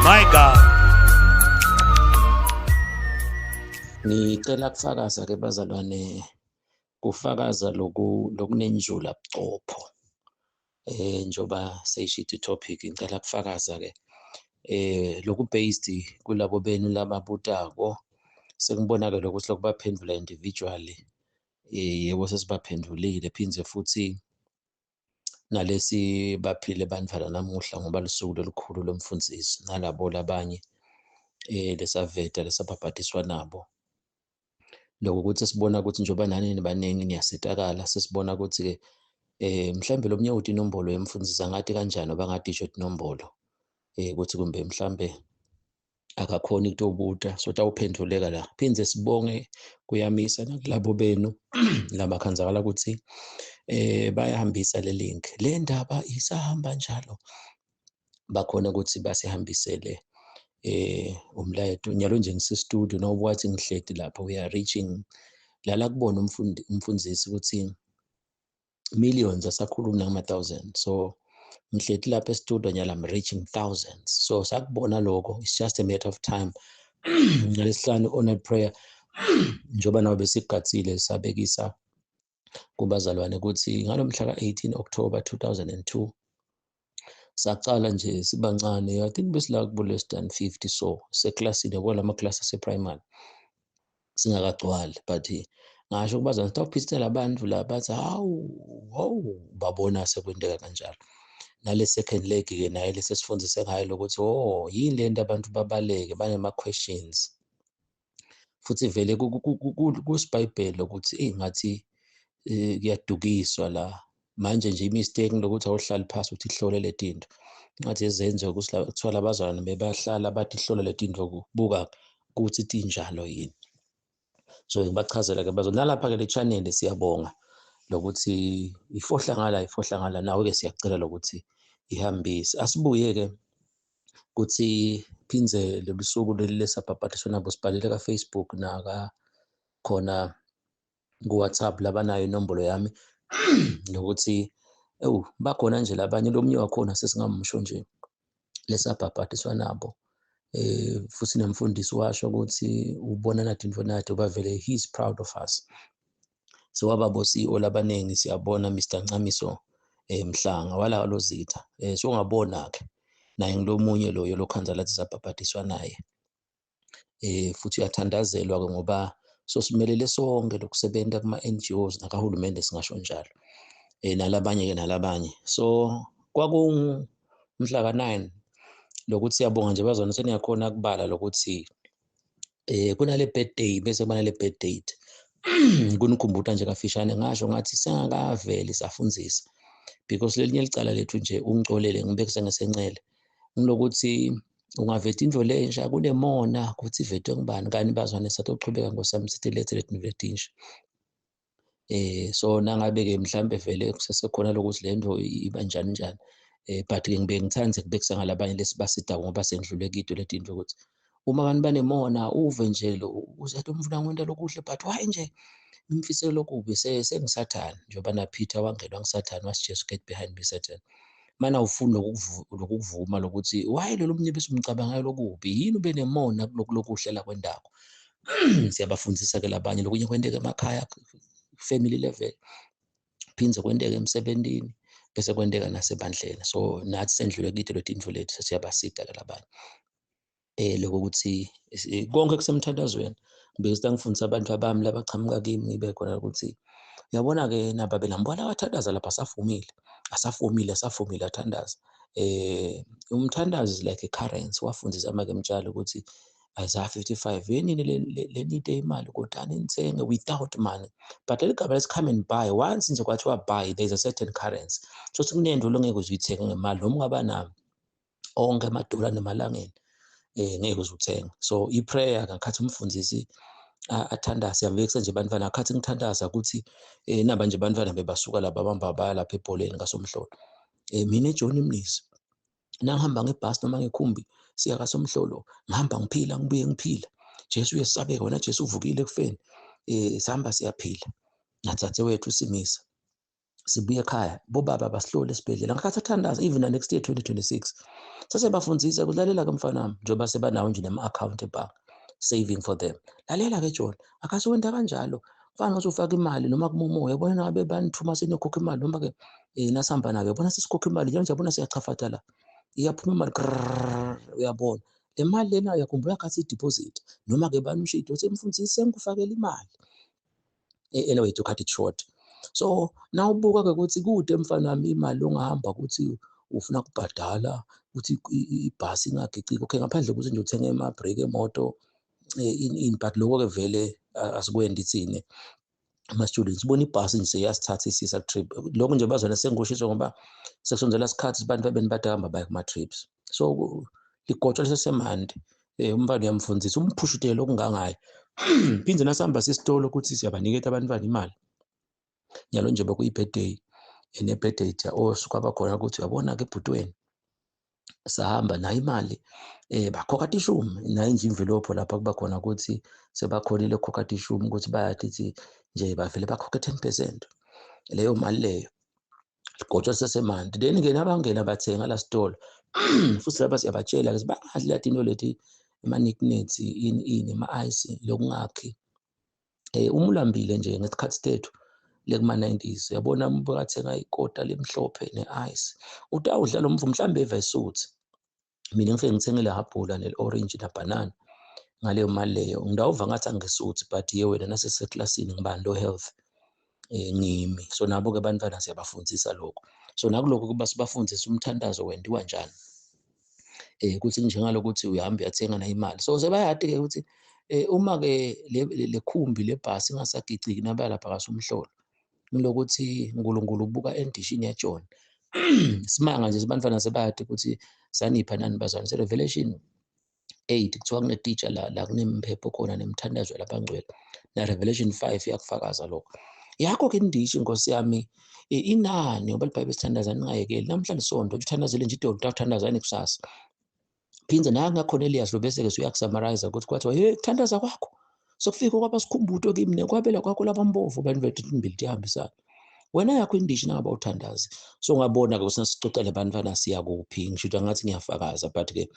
My God. Ngicela kufakaza ke bazalwane, kufakaza lokunenjula buchopho. Njoba seyishithi topic ngicela kufakaza ke loku based kulabo benu lababutako. Sekubona ke lokuthi lokubaphendula individually. Yebo sesibaphendulile phindze futhi nalesi baphile banifana namuhla ngoba lusuku lolukhulu lomfundisi nalabo labanye lesaveta lesabhabhatiswa nabo. Lokho ukuthi sibona ukuthi njengoba nani nibaningi niyasitakala, sesibona ukuthi ke mhlambe lo mnye uthi inombolo yemfundisi angathi kanjani oba ngathi isho inombolo ukuthi kumbe mhlambe akakhoni ukutobuta so tawuphenduleka la. Phindze sibonge kuyamisa nakulabo benu labakhanzakala ukuthi bayahambisa le link. Le ndaba isahamba njalo bakhona ukuthi basihambisele umlayeto nyalo nje ngisestudio noma wathi ngihledi lapha we are reaching lala kubona umfundisi ukuthi millions asakhulumi ngama-thousand. So ngihledi lapha estudio nyala I'm reaching thousands. So sakubona lokho, it's just a matter of time. Ngalesihlanu honored prayer njoba nawe besigatsile sabekisa kubazalwane ukuthi ngalomhla ka-18 October 2002 sacala nje sibancane. I think besila kubo less than 50 so seklasini yabo lama-class ase-primary singakagcwali but ngasho kubazalwane sitawuphithela abantu la bathi hawu babona sekwenteka kanjalo. Nale second leg ke naye lesesifundise ngayo lokuthi yini lento abantu babaleke banema-questions futhi vele kusibhayibheli ukuthi ngathi kuyadukiswa la manje nje i-mistake lokuthi awuhlali phasi uthi ihlole le tinto ngathi ezenziwa kuthiwa labazalwane bebahlala bathi ihlole le tinto buka ukuthi tinjalo yini. So ngibachazela ke bazalwane nalapha ke le channel siyabonga lokuthi ifohla ngala nawe ke siyacela lokuthi ihambise. Asibuye ke kuthi phindze lebusuku lesabhabhatiswa nabo sibhalele ka-Facebook naka khona ku-WhatsApp labanayo inombolo yami nokuthi bakhona nje labanye lo mnye wakhona sesingamusho nje lesabhabhatiswa nabo futhi nemfundisi washo ukuthi ubona nathi into nathi oba vele he's proud of us. So wababo CEO labanengi siyabona Mr. Ncamiso Mhlanga wala lozitha so ungabona ke naye ngilomunye loyo lokhanza lathi sabhabhatiswa naye futhi uyathandazelwa ke ngoba so simelele sonke lokusebenza kuma-NGOs nakahulumende singasho njalo nalabanye so kwakungumhla ka-9 lokuthi siyabonga nje bazona seniyakhona kubala lokuthi kunale birthday bese kubana le birth date kunikhumbuta nje kafishane ngasho ngathi sengakaveli safundzisa because lelinye licala lethu nje ungicolele ngibekise ngesencele ngilokuthi ungaveta into lensha kunemona ukuthi ivetwe ngibani kani bazwane sathochubeka ngosami sithi lethe nivetisha so nangabe-ke mhlambe vele kusesekhona lokuthi le nto iba njani but-ke ngibe ngithanda kubekisa ngalabanye lesibasida ngoba sendlule kito leti into ukuthi uma abantu banemona uve nje lo uzathi umfuna ngwenta lokuhle but why nje imfiselo lokubi sengisathane njengoba naPeter wangenwa ngusathane wasi just get behind me Satan. Mana ufuna lokukuvuma lokuthi why lo mnye bese umcabangayo lokubi yini ube nemona lokuhlela kwendako. Siyabafundisa ke labanye lokunye kwenteka emakhaya family level phindze kwenteka emsebentini bese kwenteka nasebandleni so nathi sendlule kito leti into lethu siyabasida ke labanye lokuthi konke kusemthandazweni bese ngifundisa abantu abami labachamuka kimi ngibe khona ukuthi uyabona ke naba belambona abathandaza lapha asafumile athandaza umthandazo is like a currency wafundisa make mtshalo ukuthi Isaiah 55 yenini le nite imali kodwa nithenge without money but le gaba come and buy once nje kwathiwa buy there's a certain currency so kunento longeke uzuyithenga ngemali noma ungaba nayo onke amadola nemalangeni ngeke uzuthenga. So i-prayer ngakhathi umfundisi athandaza siyamvekisa nje bantwana ngakhathi ngithandaza ukuthi naba nje bantwana bebasuka lapha bamba baya lapha ebholeni ngaSomhlolo mina eJohn Mnisi nangihamba ngebhasi noma ngekhumbi siya kaSomhlolo ngihamba ngiphila ngibuye ngiphila Jesu uyesabeka wena Jesu uvukile ekufeni sihamba siyaphila natsatse wethu simisa sibuye ekhaya bobaba basihlole esibhedlela ngakhathi athandaza even na next year 2026 sasebafundisa ukuthi lalela-ke mfana wami njengoba sebanawo nje nema-akhawunti ebhange saving for them. Lalela-ke John, akasukwenta kanjalo kufana ukuthi ufake imali noma kumomoya yabona ngabe banithuma seniyokhokha imali noma-ke nasihamba nayo yabona sesikhokha imali njengoba yabona siyachafatha la iyaphuma imali uyabona le mali lena uyakhumbula khathi i-deposit noma-ke banisho semfundisi sengikufakela imali anyway to cut it short. So nawubuka-ke ukuthi kude mfana wami imali ongahamba ukuthi ufuna kubhadala ukuthi ibhasi ingagiciki okay ngaphandle kokuthi nje uthenge ama-brake emoto but lokho-ke vele asikwendi thine ama-students ubona ibhasi nje seyasithatha isisa trip lokho nje bazona sengushiso ngoba sekusondela isikhathi abantu babeni badahamba baye kuma-trips so ligotsha lisesemandi umfana uyamfundisa umphushutele okungangayo phinde nasihamba sisitolo ukuthi siyabaniketa abantwana imali nyalo nje bekuyi-birthday ne-birthday osuke abakhona ukuthi uyabona-ke ebhutweni sahamba nayo imali bakhokha tishumi nayo nje imvilopho lapha kuba khona ukuthi sebakhonile ukukhokha tishumi ukuthi bayathi nje bavele bakhokhe 10%. Leyo mali leyo ligotshwa lisesemandi then-ke nabangena bathenga la sitolo futhi laba siyabatshela-ke bangadli ladino leti ama-nicknames ini ama-ice lokungakhi uma ulambile nje ngesikhathi sethu lekuma-90s uyabona umuntu athenga ikota lemhlophe ne-ice uthi awudla lo mvumo mhlawumbe evasuthi mina ngifike ngithengele habhula ne-orange nabhanana ngaleyo mali leyo ngidawuva ngathi angisuthi but ye wena naseseklasini ngibani lo health ngimi so nabo-ke abantwana siyabafundisa lokho so nakulokho kuba sibafundisa umthandazo wendiwa njani ukuthi njengalokuthi uyahamba uyathenga nayo imali so sebayati-ke ukuthi uma-ke le khumbi lebhasi ingasagiciki nabalapha kasumhlolo ngilokuthi uNkulunkulu ubuka endishini yaJona simanga nje abantwana sebayati ukuthi sanipha nani bazalwane se-Revelation 8 kuthiwa kune-teacher la kunemiphepho khona nemithandazo labangcwele na-Revelation 5 iyakufakaza lokho yakho-ke indishi inkosi yami inani ngoba libhayibheli sithandazani ningayekeli namhlanje sonto uthandazele nje idolo uthandazani kusasa phinde naye ngaCornelius lo bese-ke uyakusummarize ukuthi kwathiwa hey kuthandaza kwakho sokufika kwaba sikhumbuto kimi nekwabela kwakho labambovu abantu bethu imbili tihambisana wena yakho indishi nangaba uthandazi so ngabona-ke usinasicocela abantwana siyakuphi ngisho ukuthi angathi ngiyafakaza but-ke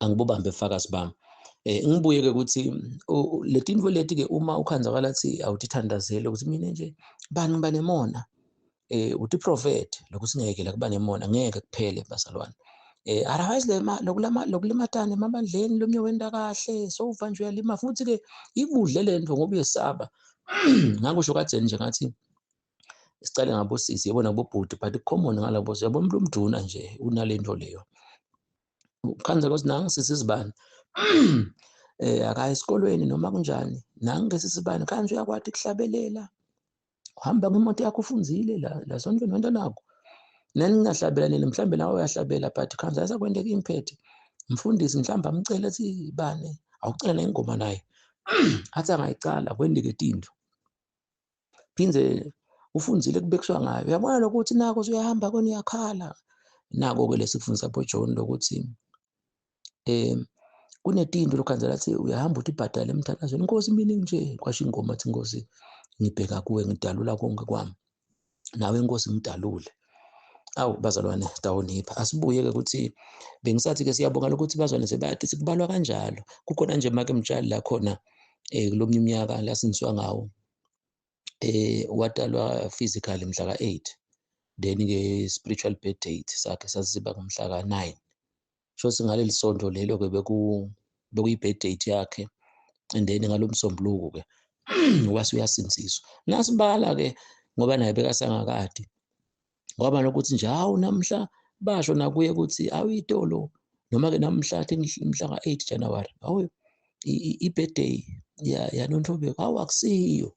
angibobambe ubufakazi bami ngibuye-ke ukuthi le tinto leti-ke uma ukhanzakala athi awutithandazele ukuthi mina nje bani ngiba nemona uthi prophet lokhu singekela kuba nemona ngeke kuphele bazalwane otherwise lokulimatana emabandleni lomnye wenda kahle sowuva nje uyalima futhi-ke ikudle le nto ngoba uyesaba ngakusho kadzeni nje ngathi sicale ngabosisi yabona ngabobhuti but common ngalabo yabona umuntu umduna nje unale nto leyo ukhanza ukuthi nangisisi izibani akaya esikolweni noma kunjani nangesisi izibani kanje uyakwati kuhlabelela uhamba ngemoto yakho ufunzile la sontweni wento nakho nani ngingahlabela nini mhlambe nawe uyahlabela but khanza yasakwendeka imphethe mfundisi mhlawumbe amcela athi bani awucela nengoma naye athi angayicala kwendeke tinto phindze ufunzile kubekiswa ngayo uyabona lokuthi nako uyahamba kona uyakhala nako-ke lesikufundisa boJohn lokuthi kunetinto lokhanzela athi uyahamba uthi ibhadale emthandazweni inkosi mina nje kwasho ingoma athi inkosi ngibheka kuwe ngidalula konke kwami nawe inkosi ngidalule awu bazalwane sitawunipha asibuye-ke ukuthi bengisathi-ke siyabonga lokuthi bazalwane sebathi sikubalwa kanjalo kukhona nje make mtshali la khona kulomnye umnyaka la sindiswa ngawo watalwa physically mhla ka-8 then-ke spiritual birth date sakhe sasiba ngomhla ka-9 sho singaleli sonto lelo-ke bekuyi-birth date yakhe and then ngalo msombuluko-ke wase uyasinziswa nasibala-ke ngoba naye bekasangakade ngoba nokuthi nje hawu namhla basho nakuye ukuthi awuyitolo noma-ke namhla mhla ka-8 January hawu i-birthday yaNontobeko hawu akusiyo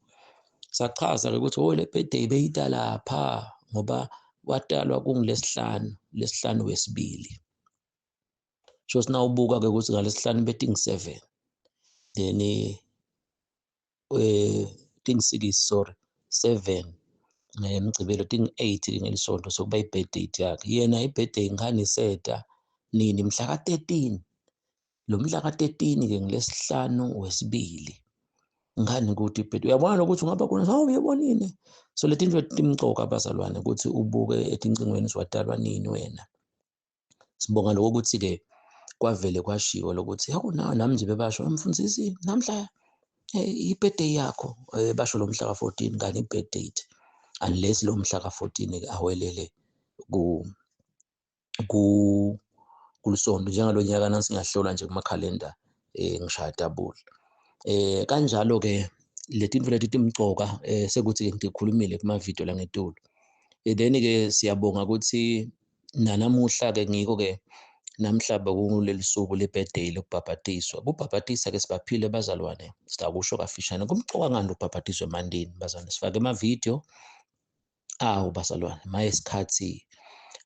sachaza-ke ukuthi le birthday beyita lapha ngoba watalwa lesihlanu wesibili sho sinawubuka-ke ukuthi ngalesihlanu betingi-7 then tingi-6 sorry 7 Mgcibelo tingi-8 ngelisonto sokuba i-birthday yakhe yena i-birthday ngihaniseta nini mhla ka-13 lo mhla ka-13-ke ngilesihlanu wesibili ngani ukuthi ibhedi uyabona ukuthi ungaba khona hawu uyabonile. So leti nto timcoka abazalwane ukuthi ubuke etincingweni ziwadalwa nini wena. Sibonga lokho ukuthi-ke kwavele kwashiwo lokuthi hawu nami nje bebasho mfundisi namhla i-birthday yakho basho lo mhla ka-14 ngani i-birth date unless lo mhla ka-14 awelele kulisonto njengalo nyaka nansi ngiyahlola nje kumakhalenda ngishaya double. Kanjalo-ke leti nto leti timcoka sekuthi-ke ngikhulumile kuma-video langetulu. Then-ke siyabonga ukuthi nanamuhla-ke ngiko-ke namhla bekuleli suku le-birthday lokubhabhatiswa. Ukubhabhatisa-ke sibaphile bazalwane, sizakusho kafishane. Kumcoka ngani ukubhabhatiswa emandeni bazalwane? Sifake ama-video bazalwane mayesikhathi.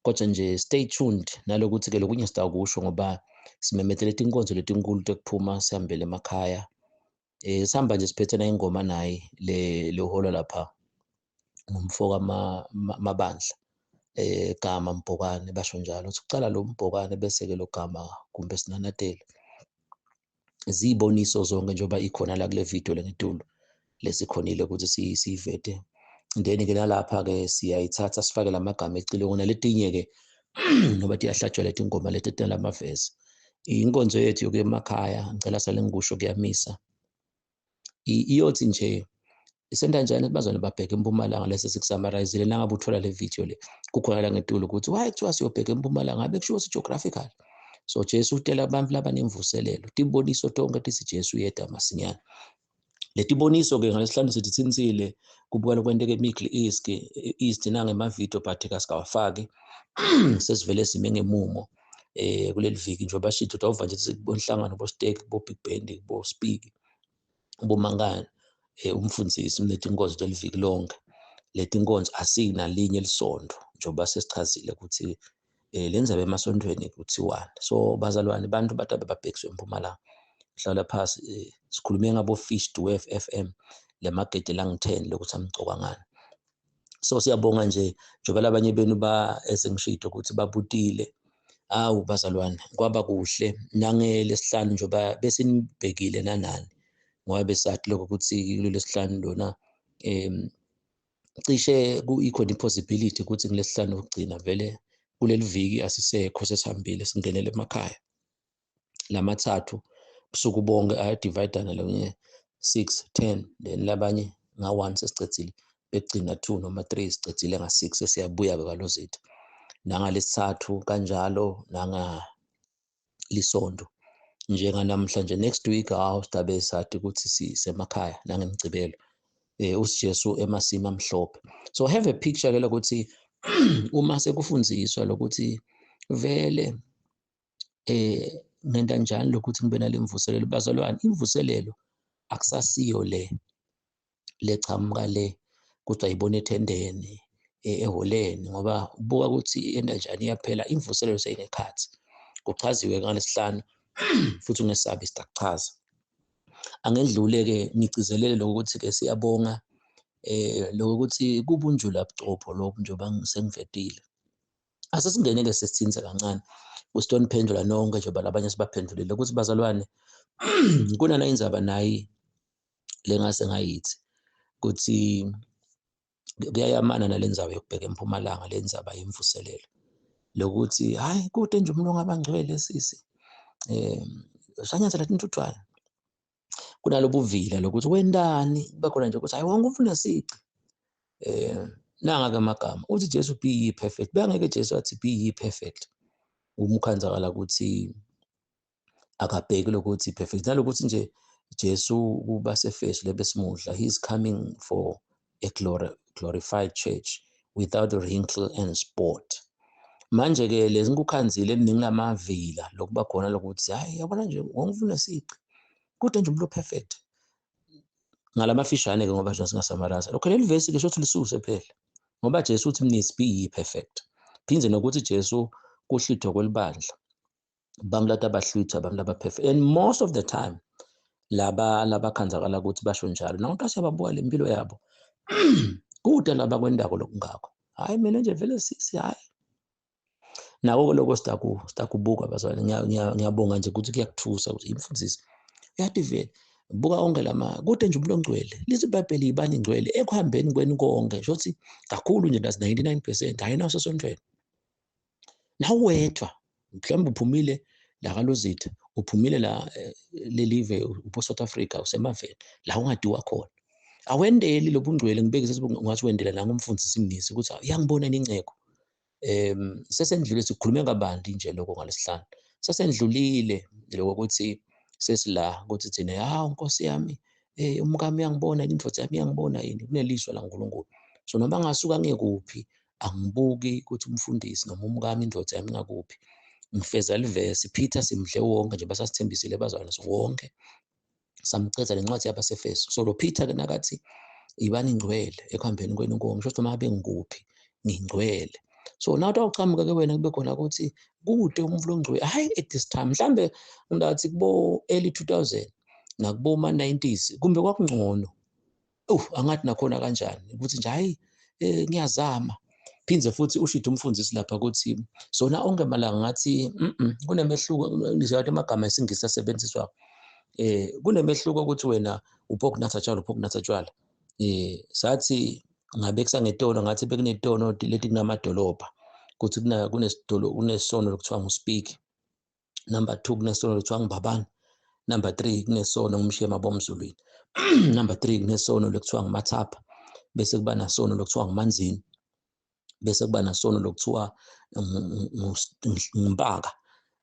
Kodwa nje stay tuned nalokuthi-ke lokunye sizakusho ngoba simemethele itinkonzo letinkulu tekuphuma sihambele emakhaya. Sihamba nje siphethe nayingoma naye lehola lapha ngumfoka Mabandla. Gama Mpokane basho njalo uthi kucala lo Mpokane bese-ke lo Gama kumbe Sinanatelo. Ziyiboniso zonke njengoba ikhona la kule video lengetulu lesikhonile ukuthi siyivete. Then-ke nalapha-ke siyayithatha sifake lamagama ecilongo naletinye-ke ngoba tiyahlatshwa leti ngoma leti etinamavesi. Inkonzo yethu yokuya emakhaya ngicela sale ngikusho kuyamisa. Iyothi nje isenda njani bazalwane babheke eMpumalanga lese sikusamarayizile nangabe uthola le video le kukhona la ngetulu ukuthi why kuthiwa siyobheka eMpumalanga ngabe kushiwo geographical. So Jesu utela abantu labanemvuselelo tiboniso tonke tithi Jesu yedwa masinyane. Letiboniso-ke ngalesihlanu sithi thinisile kubuka lokwenteka eMiddle East nangemavideo but kasikawafaki sesivele sime ngemumo kuleli viki njengoba shithi utawuva nje sibonhlangano bo-Stake bo-Big Band bo-Speak ubomangani umfundisi leti nkonzo leliviki lonke. Leti nkonzo asinalinye elisondo njengoba sesichazile ukuthi lenza emasontweni kuthiwani. So bazalwane bantu bathi babhekiswe eMpumalanga hlala phasi sikhulume ngabo Fish Dwarf FM lemagede langi-10 lokuthi amcoka ngani. So siyabonga nje njengoba labanye benu esengishito ukuthi babutile. Bazalwane kwaba kuhle nangelesihlanu njengoba besinibhekile nanani ngoba besathi lokho ukuthi kulesihlanu lona cishe ikhona i-possibility ukuthi kulesihlanu ukugcina vele kuleli viki asisekho sesihambile singenele emakhaya. Lamathathu busuku bonke ayadividana lonye 6, 10 then labanye nga-1 sesicedzile begcina 2 noma 3 sicedzile nga-6 sesiyabuya-ke kwalozethu. Nangalesithathu kanjalo nangalisonto njenganamhla nje next week sidabe sathi ukuthi sisemakhaya nangemgcibelo uSijesu emasimi amhlophe. So have a picture lokuthi uma sekufundziswa lokuthi vele ngenta njani lokuthi ngibe nale mvuselelo bazalwane. Imvuselelo akusasiyo le chamuka le kodwa ayibona ethendeni eholeni ngoba ubuka ukuthi yenta njani iyaphela. Imvuselelo seyinekhathi kuchaziwe ngalesihlanu futhi ungesabi sitakuchaza. Angedlule-ke ngigcizelele lokuthi-ke siyabonga lokuthi kubunjula bucopho lokhu njengoba sengivedile. Asesingene-ke sesithinze kancane kusitoniphendula nonke njengoba labanye sibaphendulile ukuthi bazalwane kunana indzaba nayi lengase ngayithi ukuthi kuyayamana nalendzaba yokubheka eMpumalanga lendzaba yemvuselelo lokuthi hayi kude nje umlungu abangcwele sisi sanyathela intuthwane. Kunalobuvila lokuthi wendani kuba khona nje ukuthi hayi wonke ufuna isici nanga-ke amagama uthi Jesu be ye perfect. Bengeke Jesu athi be ye perfect umkhanzakala ukuthi akabheki lokuthi perfect nalokuthi nje Jesu kuba sefesu lebesimudla he is coming for a glorified church without wrinkle and spot. Manje-ke lezi ngikukhanzile eliningi lamavila lokuba khona lokuthi hayi yabona nje wonke ufuna isici kude nje umuntu perfect. Ngalamafishane-ke ngoba nje singasamaraza lokho leli vesi-ke shothi lisuse phela ngoba Jesu uthi mnisi be ye perfect. Phindze nokuthi Jesu kuhlithwa kwelibandla bami lati abahlwitha bami laba perfect and most of the time labakhanzakala ukuthi basho njalo nakuthi siyababuka le mpilo yabo kude laba kwendako lokungakho. Hayi mina nje vele sisi hayi nako lokho sitakubuka bazalwane. Ngiyabonga nje ukuthi kuyakuthusa ukuthi imfundisi yathi vele buka onke lama kude nje umuntu ongcwele lithi iBhayibheli ibani ingcwele ekuhambeni kweni konke shothi kakhulu nje that's 99% ayinaso sontweni nawe wedwa mhlawumbe uphumile la kaLozitha uphumile la lelive uPo-South Africa usemaveni la ungadiwa khona awendeli lobungcwele ngibekise ungathi wendela la ngumfundisi imnisi ukuthi uyangibona ninceko sesendlule sikhulume kabanti nje lokho ngalesihlanu sesendlulile lokho ukuthi sesila ukuthi thina Nkosi yami umkami uyangibona indvodza yami iyangibona yini kunelishwa la uNkulunkulu so noma ngasuka ngekuphi angibuki ukuthi umfundisi noma umkami indvodza yami ngakuphi ngifeza livesi Peter simdle wonke nje basasithembisile bazalwane wonke samcetha lencwadi yabaseFeso so lo Peter ke nakathi ibani ingcwele ekuhambeni kweni konke ngisho noma abe ngikuphi ngingcwele so nathi awuchamuka ke wena kube khona ukuthi kude umvulo ongcwele hayi at this time mhlambe ngathi kubo early 2000 nakubo ma 90s kumbe kwakungcono angathi nakhona kanjani ukuthi nje hayi ngiyazama phinze futhi ushide umfundisi lapha ukuthi sona onke malanga ngathi kunemehluko ngizathi amagama esingisi asebenziswa kunemehluko ukuthi wena uphokunatha tshwala sathi ngabe kusangetono ngathi bekunetono leti kunamadolobha ukuthi kunesono lokuthiwa nguSpeak number 2 kunesono lokuthiwa nguBhabani number 3 kunesono ngumshiye mabomzulwini number 3 kunesono lokuthiwa nguMathapha bese kuba nasono lokuthiwa nguManzini bese kuba nasono lokuthiwa nguMpaka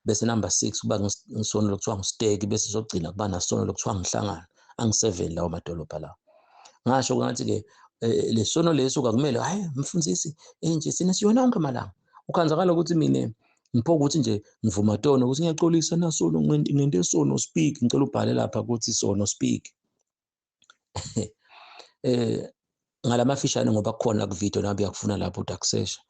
bese number 6 kuba ngisono lokuthiwa nguSteki bese sogcina kuba nasono lokuthiwa nguHlangana angi7 lawo madolobha lawo ngasho ngathi ke lesono leso akumele hayi mfundisi nje sina siyona onke malanga ukhanzakala ukuthi mina ngipho ukuthi nje ngivuma tono ukuthi ngiyaxolisa nasono ngente sono Speak ngicela ubhale lapha ukuthi sono Speak ngalamafishane ngoba kukhona ku video nabe yakufuna lapho udakusesha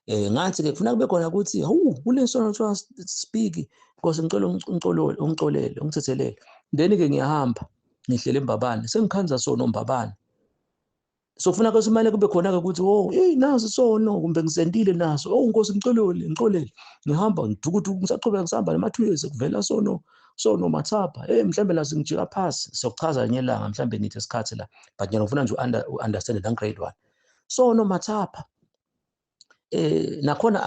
ngathi ke kufuna kube khona ukuthi kulesono kuthiwa Speak because ngicela ungixolele ungithethelele then ke ngiyahamba ngihlele eMbabane sengikhanza sono Mbabane so kufuna ke simane kube khona ke ukuthi naso sono kumbe ngisendile naso Nkosi ngixolele ngihamba ngidukudu ngisaqhubeka ngisahamba nama 2 years kuvela sono Mathapha mhlambe la singijika phasi sokuchaza nyelanga mhlambe nithi isikhathi la but mina ngifuna nje understand la grade 1 sono Mathapha nakhona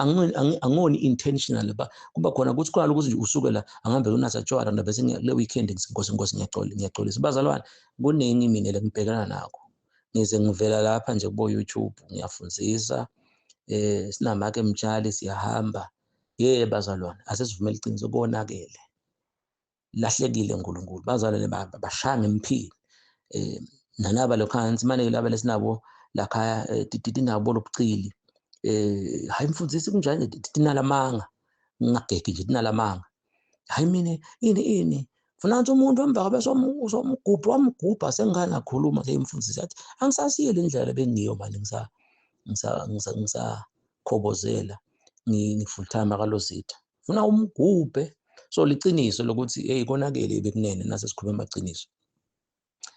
angoni intentional kuba khona ukuthi khona ukuthi nje usuke la angihambe unatha tshwala ndabe le weekend Nkosi ngiyaxolisa bazalwane kuningi mina lekubhekana nakho ngize ngivela lapha nje kubo YouTube ngiyafundzisa sinamake emtshali siyahamba bazalwane asesivumela iqiniso konakele lahlekile uNkulunkulu bazalwane bashanga emphini nanaba lokhansi manje laba lesinabo lakhaya tinabo lobucili hayi mfundisi kunjani tinalamanga ngagegi nje tinalamanga hayi mina ini funa nje umuntu wemva kabe somgubha senganakhuluma semfundisi athi angisasiye le ndlela bengiyo manje ngisakhobozela ngi-full time akaLozitha funa umgubhe so liqiniso lokuthi konakele bekunene nase sikhuluma amaqiniso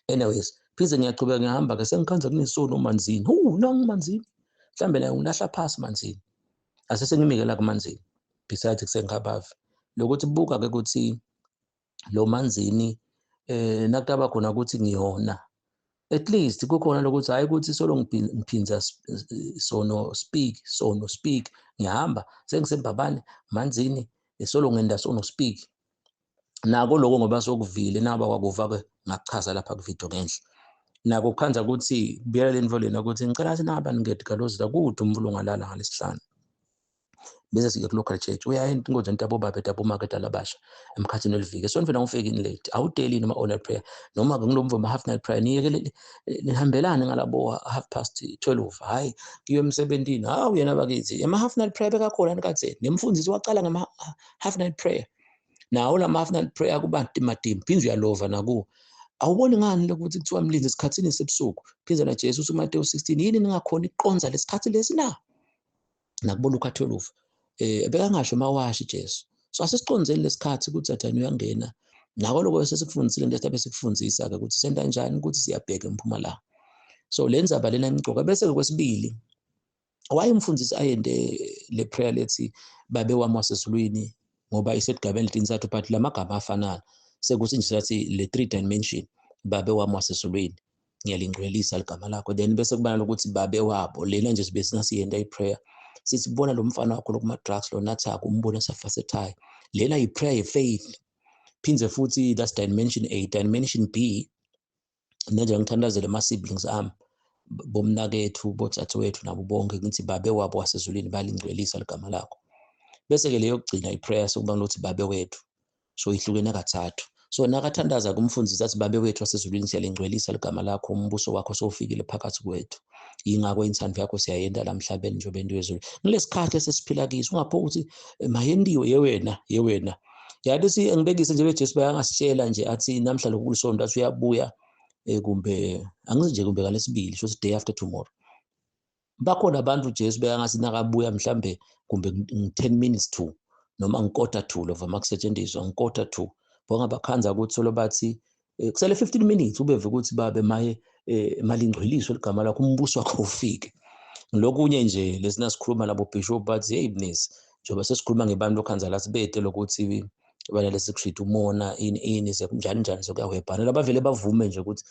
anyways phize ngiyaqhubeka ngihamba ke sengikhanza kunesono Manzini nangu Manzini mhlambe la ngilahla phasi Manzini asesengimikela kuManzini besides kuseNkhabavi lokuthi buka ke ukuthi lo Manzini nakutaba khona ukuthi ngiyona at least kukhona lokuthi hayi ukuthi solo ngiphinza sono Speak ngihamba sengisembabane Manzini solo ngenda sono Speak nako lokho ngoba sokuvile naba kwakuva ke ngakuchaza lapha ku video ngenhla nako kukhanza ukuthi kubiyela le nvoleni ukuthi ngicela ukuthi naba ningedi kaLozitha kude umvulo ngalala ngalesihlanu bese sike ku local church uyayenta inkonzo ntabo baba etabo market alabasha emkhathini olivike so nifuna ngifike in late awudeli noma all night prayer noma ngilomvo ma half night prayer niyeke nihambelane ngalabo 12:30 hayi kiyo emsebentini yena bakithi ama half night prayer bekakhona nikatheni nemfundisi waqala ngama half night prayer nawo la half night prayer kubantu madimbi phinze uyalova nakuwo awuboni ngani lokuthi kuthiwa mlinzi esikhathini sebusuku phinze na Jesu uMateyu 16 yini ningakhona iqonza lesikhathi lesi na nakubona uKatholova bekangasho mawashi Jesu so asisiqonzeni lesikhathi ukuthi Sathane uyangena nako lokho sesikufundisile nje sibe sikufundisa ke ukuthi senta kanjani ukuthi siyabheka eMpumalanga so lenzaba lena imigcoka bese kwesibili wayemfundisi ayende le prayer lethi babe wami wasezulwini ngoba isetigabeni letintathu but lamagama afanana sekuthi nje sathi le 3 dimension Babe wami wasezulwini, ngiyalingcwelisa igama lakho. Then bese kuba nalokuthi babe wabo, lena nje sibe singasiyenda iprayer. Sithi bona lo mfana wakho lokuma-drugs lo nathi akumbona safasetheyo. Lena yi-prayer ye-faith. Phindze futhi that's dimension A. Dimension B, njengoba ngithandazela ama-siblings ami, bomnakethu, botsathu nabo bonke, ngithi babe wabo wasezulwini bayalingcwelisa igama lakho. Bese-ke leyo yokugcina iprayer sokuba nokuthi babe wethu. So ihlukene kathathu. So nakathandaza kumfundisi athi babe wethu wasezulwini siyalingcwelisa igama lakho, umbuso wakho sowufikile phakathi kwethu. Yingakho inthando yakho siyayenda la emhlabeni njengoba into yezulu. Kulesikhathi esesiphila kiso ungapho ukuthi mayendiwe yewena. Yathi ngibekise nje beJesu bayangasitshela nje athi namhla lokulisonto athi uyabuya kumbe angithi nje kumbe kalesibili so day after tomorrow. Bakhona abantu Jesu bayangasi nakabuya mhlambe kumbe 10 minutes to noma ngikota to lova makusetshenziswa ngikota to bonga bakhanza ukuthi solo bathi kusele 15 minutes ubeve ukuthi babe maye malingcweliswe igama lakho umbuso wakho ufike. Lokunye nje lesina sikhuluma nabo bishop bathi hey ibness njoba sesikhuluma ngebantu lokhanza la sibete lokuthi bana lesikushita umona ini njani sokuyahwebhana labavele bavume nje ukuthi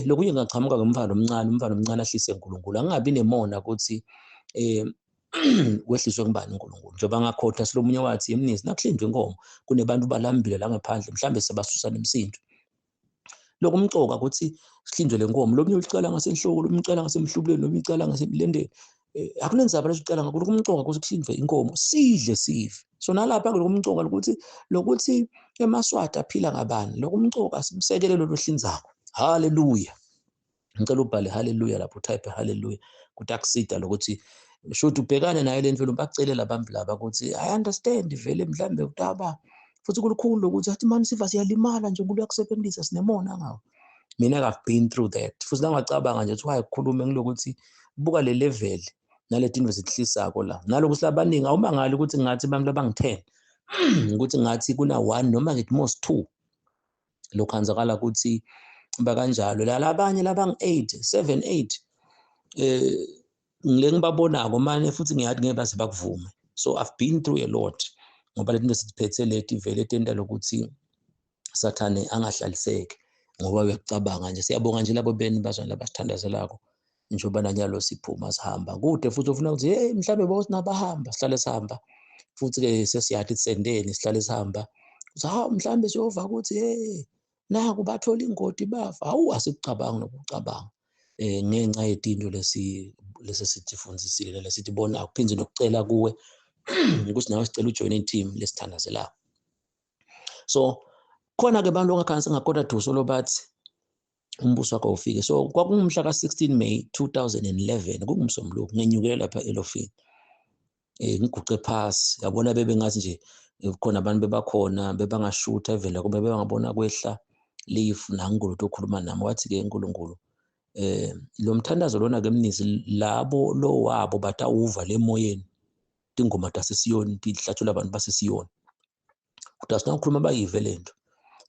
lokunye ngachamuka ngomfana omncane ahlise uNkulunkulu angabi nemona ukuthi wehliswe ngubani uNkulunkulu njoba ngakhotha silomunye wathi yemnisi nakuhlinzwe inkomo kunebantu balambile la ngaphandle mhlambe sebasusa nemsindo lokumcoka ukuthi sihlinzwe lenkomo lomunye ulicala ngasenhloko lomcala ngasemhlubuleni lomicala ngasemlendeni akunenzaba lesicala ngakho lokumcoka ukuthi kuhlinzwe inkomo sidle sive so nalapha lokumcoka lokuthi emaswati aphila ngabani lokumcoka simsekele lo hlinzako. Hallelujah. Ngicela ubhale hallelujah lapho utype hallelujah kuthi akusida lokuthi shothi ubhekane nayo le nto bacele labantu laba ukuthi I understand vele mhlambe utaba futhi kulukhulu ukuthi athi manje siva siyalimala nje uNkulunkulu yakusebenzisa sinemona ngawo. Mina I've been through that. Futhi ngacabanga nje ukuthi wayikhuluma ngilokuthi buka le level naleti into zithlisako la. Naloku silabaningi awumangali ukuthi ngathi abantu abangi10 ukuthi ngathi kuna 1 noma ngithi most 2 lokhanzakala ukuthi bakanjalo labanye labangi8 7 8 ngile ngibabonako manje futhi ngiyathi ngeke baze bakuvume. So I've been through a lot ngoba lento sithiphethe leti vele tenda lokuthi sathane angahlaliseki ngoba uyacabanga nje siyabonga nje labo beni bazwana labasithandazelako njengoba nanyalo siphuma sihamba kude futhi ufuna ukuthi hey mhlambe bosi nabahamba sihlale sihamba futhi ke sesiyathi sendeni sihlale sihamba uthi mhlambe siyova ukuthi hey naku bathola ingoti bafa awu asikucabanga nokucabanga ngenxa yetinto lesisithi fundzisile lesithi bona akuphindze nokucela kuwe ukuthi nawe sicela ujoin i-team lesithandazelayo. So khona ke abantu ongakhansi ngakoda duso lo bathi umbuso wakho ufike. So kwakungumhla ka-16 May 2011 kungumsombuluko ngenyukela lapha elofini ngiguqe phasi yabona bebengathi nje khona abantu bebakhona bebangashutha evela kube bebangabona kwehla leave nangolutho okhuluma nami wathi ke uNkulunkulu lo mthandazo lona ke mnisi labo lo wabo batawuva lemoyeni ingoma taseSiyoni ihlatshula abantu baseSiyoni kodwa sinakhuluma bayive lento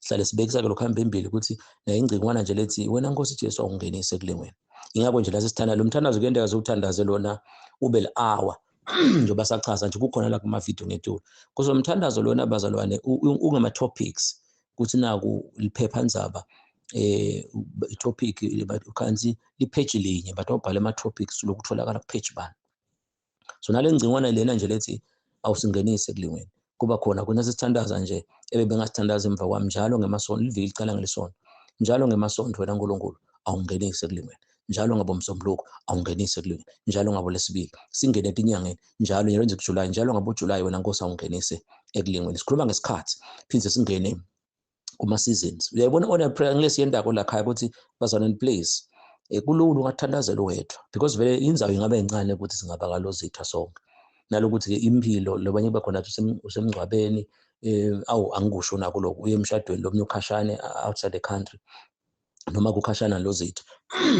sihlale sibekisa ke lokuhamba embili ukuthi ingcingwana nje lethi wena Nkosi Jesu awungenise kule wena ingakho nje la sisithanda lo mthandazo kuyendeka uzothandaze lona ube le-hour njengoba sachaza nje kukhona la kuma video ngetulu kuzo mthandazo lona bazalwane ungama topics ukuthi naku liphephandzaba itopic ukhansi lipage linye but awubhale ama topics lokutholakala ku page bani. So nale ngcingwana lena nje lethi awusingenise kule wena kuba khona kunasithandaza nje ebebengasithandaza emva kwami njalo ngemasonto liviki licala ngelesonto njalo ngemasonto wena Nkulunkulu awungenise kule wena njalo ngabomsombuluko awungenise kule wena njalo ngabo lesibili singene etinyangeni njalo nje kuJuly njalo ngabo July wena Nkosi awungenise ekulingweni sikhuluma ngesikhathi phindze singene kuma seasons uyayibona ona prayer ngilesiyendako la khaya ukuthi bazalwane please kulula ungathandazela wedwa because vele indzawo ingabe incane ukuthi singaba kalozitha sonke nalokuthi ke impilo lobanye bakhona usemngcwabeni awu angikusho nako lokho uye emshadweni lomnye ukhashane outside the country noma kukhashana lozitha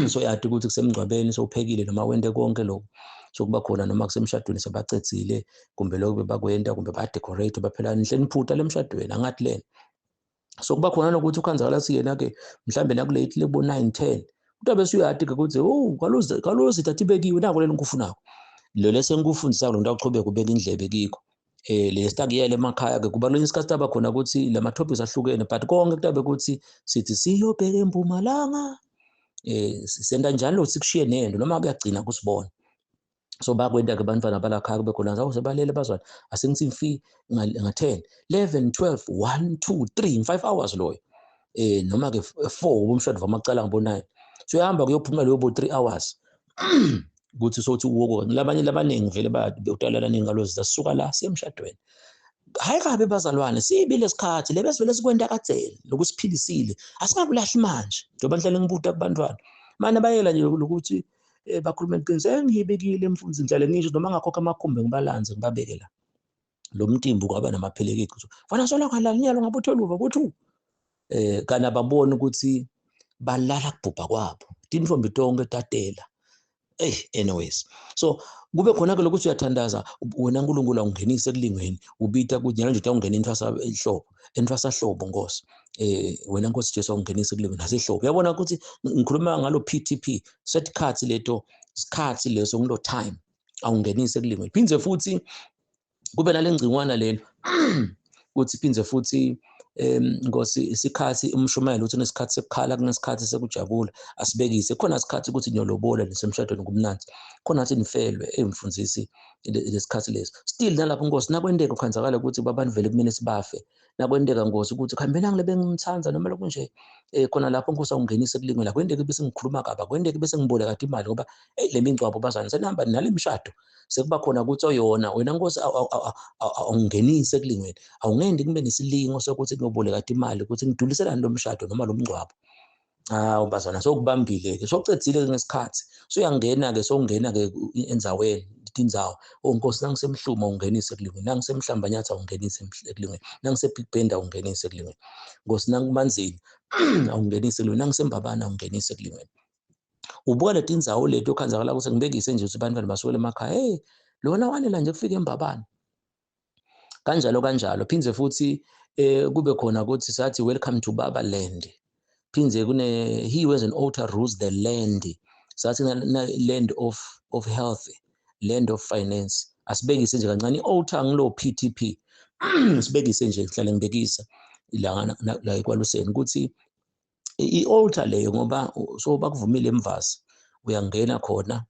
so yathi ukuthi kusemngcwabeni sowuphekile noma wende konke lokho sokuba khona noma kusemshadweni sebacedzile kumbe lokho bebakwenda kumbe ba decorate baphela nihleni phutha lemshadweni angathi lena so kuba khona nokuthi ukhanzakala siyena ke mhlambe nakulate lebo 9 10 utabe suyati ke ukuthi kalozitha tibekiwe nako lelo ngikufunako lo lesengikufundisa lo nto aqhubeka ubeka indlebe kikho le stakuyele emakhaya ke kuba lonye isikhathi aba khona ukuthi lama topics ahlukene but konke kutabe ukuthi sithi siyobheka eMpumalanga senda njalo sikushiye nento noma kuyagcina kusibona. So bakwenda ke bantwana balakhaya kube khona zawo sebalele bazwana asengithi mfi nga10 11 12 1 2 3 5 hours loyo noma ke 4 umshado wamacala ngabo9 so uyahamba kuyophuma leyo bo 3 hours ukuthi sothi uwoko labanye labaningi vele bayutalana ningalo zisuka la siyemshadweni. Hayi kabe bazalwane sibile isikhathi lebesivele sikwenda kadzeni lokusiphilisile asingakulahle manje njengoba ngihlale ngibuta kubantwana manje bayela nje ukuthi bakhuluma iqiniso ngiyibekile mfundisi ngihlale ngisho noma ngakhokha amakhumbi ngibalanze ngibabeke la lo mtimbu kwaba namaphelekeki fana sola ngalala nyalo ngabutholuva kuthi kana babone ukuthi balala kubhubha kwabo tinifombi tonke tatela anyways so kube khona ke lokuthi uyathandaza wena uNkulunkulu awungenise ekulingweni ubita ukuthi njalo nje utawungena entwasahlobo Nkosi wena Nkosi Jesu awungenise ekulingweni nasehlobo uyabona ukuthi ngikhuluma ngalo PTP setikhathi leto isikhathi leso ngilo time awungenise ekulingweni phindze futhi kube nalengcingwana lelo ukuthi phindze futhi Nkosi isikhathi umshumayelo uthi nesikhathi sekukhala kunesikhathi sekujabula asibekise khona isikhathi ukuthi nyolobola lesemshadweni kumnanzi khona athi nifelwe emfundisi lesikhathi leso still nalapho Nkosi nakwendeka ukhenzakala ukuthi babantu vele kumele sibafe nakwendeka Nkosi ukuthi khambena ngilebe ngimthanza noma lokho nje khona lapho Nkosi awungenise kulingwe la kwendeka bese ngikhuluma kaba kwendeka bese ngiboleka imali ngoba le mingcwabo bazana senihamba nale mshado sekuba khona ukuthi oyona wena Nkosi awungenise kulingweni awungendi kube nesilingo sokuthi ngoboleka imali ukuthi ngiduliselani lo mshado noma lo mngcwabo bazana sokubambile ke sokucedzile ngesikhathi so uyangena ke sokungena ke endzaweni indzawo Nkosi nangisemhluma ungenise kulingweni nangisemhlambanyatha ungenise kulingweni nangisebig bend ungenise kulingweni Nkosi nangimanzini awungenise kulingweni nangisembabana ungenise kulingweni ubuka leti indzawo leto okhanzakala ukuthi ngibekise nje ukuthi bantwana basukele emakhaya lona wanela nje kufika embabana kanjalo phindze futhi kube khona ukuthi sathi welcome to Baba land phindze kune he was an altar rules the land sathi na land of health land of finance asibekise nje kancane i-altar ngilo PTP sibekise nje sihlale ngibekisa la ekwaluseni ukuthi i-altar leyo ngoba so bakuvumile emvasi uyangena khona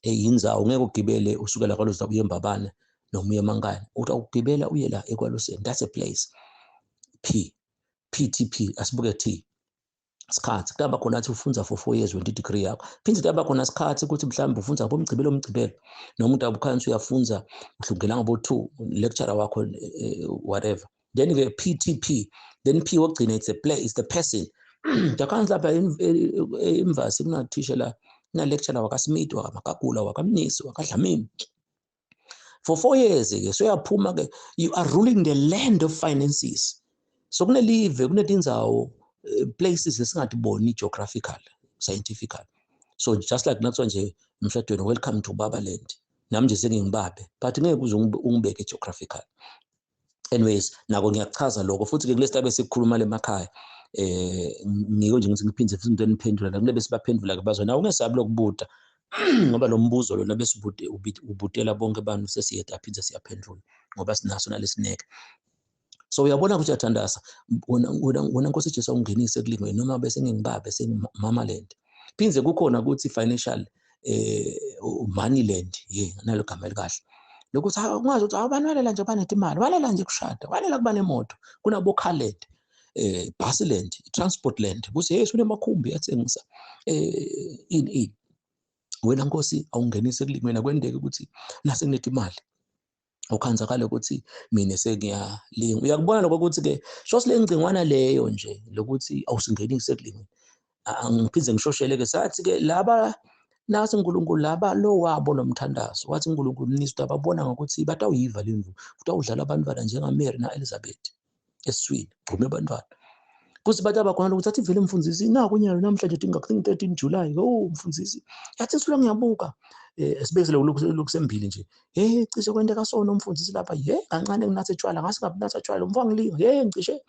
yindzawo ngeke ugibele usukela kwaluza uye embabane noma uye emankani uthi awugibela uye la ekwaluseni that's a place PTP asibuke T isikhathi kutaba khona athi ufunza for 4 years wena degree yakho phindze kutaba khona isikhathi ukuthi mhlawumbe ufunza ngomgcibelo noma umuntu abukhansi uyafunza uhlungela ngabo 2 lecturer wakho whatever then ke PTP then P wogcina it's a place it's the person dakhansi lapha emvasi kunathisha la na lecturer wakaSmith wakaMakagula wakamnisi wakadlamini for 4 years ke so yaphuma ke you are ruling the land of finances so kunelive kunetindzawo places lesingatiboni geographical scientifical so just like nakuthwa nje emshadweni welcome to Baba land nami nje sengingibabe but ngeke uze ungibeke geographical anyways nako ngiyachaza lokho futhi ke kulesitabe sikukhuluma lemakhaya ngiko nje ngithi ngiphindze futhi into eniphendula la kule besibaphendula ke bazona ungesabi lokubuta ngoba lo mbuzo lona bese ubutela bonke abantu sesiyeda phindze siyaphendula ngoba sinaso nalesineke so uyabona ukuthi uyathandaza wena Nkosi Jesu ungenise kulingweni noma bese ngingibabe sengimama land phindze kukhona ukuthi financial money land nalo gama elikahle lokuthi ungazi ukuthi abantu balela nje banetimali balela nje kushada balela kuba nemoto kunabo car land bus land transport land kuthi hey sunemakhumbi athengisa ini wena Nkosi awungenise kulingweni akwendeke ukuthi nase kunetimali ukhanzakala ukuthi mina sengiyalinga uyakubona lokho ukuthi ke sosile ngcingwana leyo nje lokuthi awusingenise kulingweni angiphindze ngishoshele ke sathi ke laba nasi uNkulunkulu laba lo wabo nomthandazo wathi uNkulunkulu umnisi ababona ngokuthi batawuyiva lemvu futhi awudlala abantwana njengaMary naElizabeth eswini gqume abantwana kuthi bathi abakhona ukuthi athi vele mfundisi naku nyalo namhlanje think 13 July mfundisi yathi sifuna ngiyabuka sibekele lokusembili nje cishe kwenteka sona umfundisi lapha kancane kunathe tshwala ngasingabi tshwala umfo ngilinga ngicishe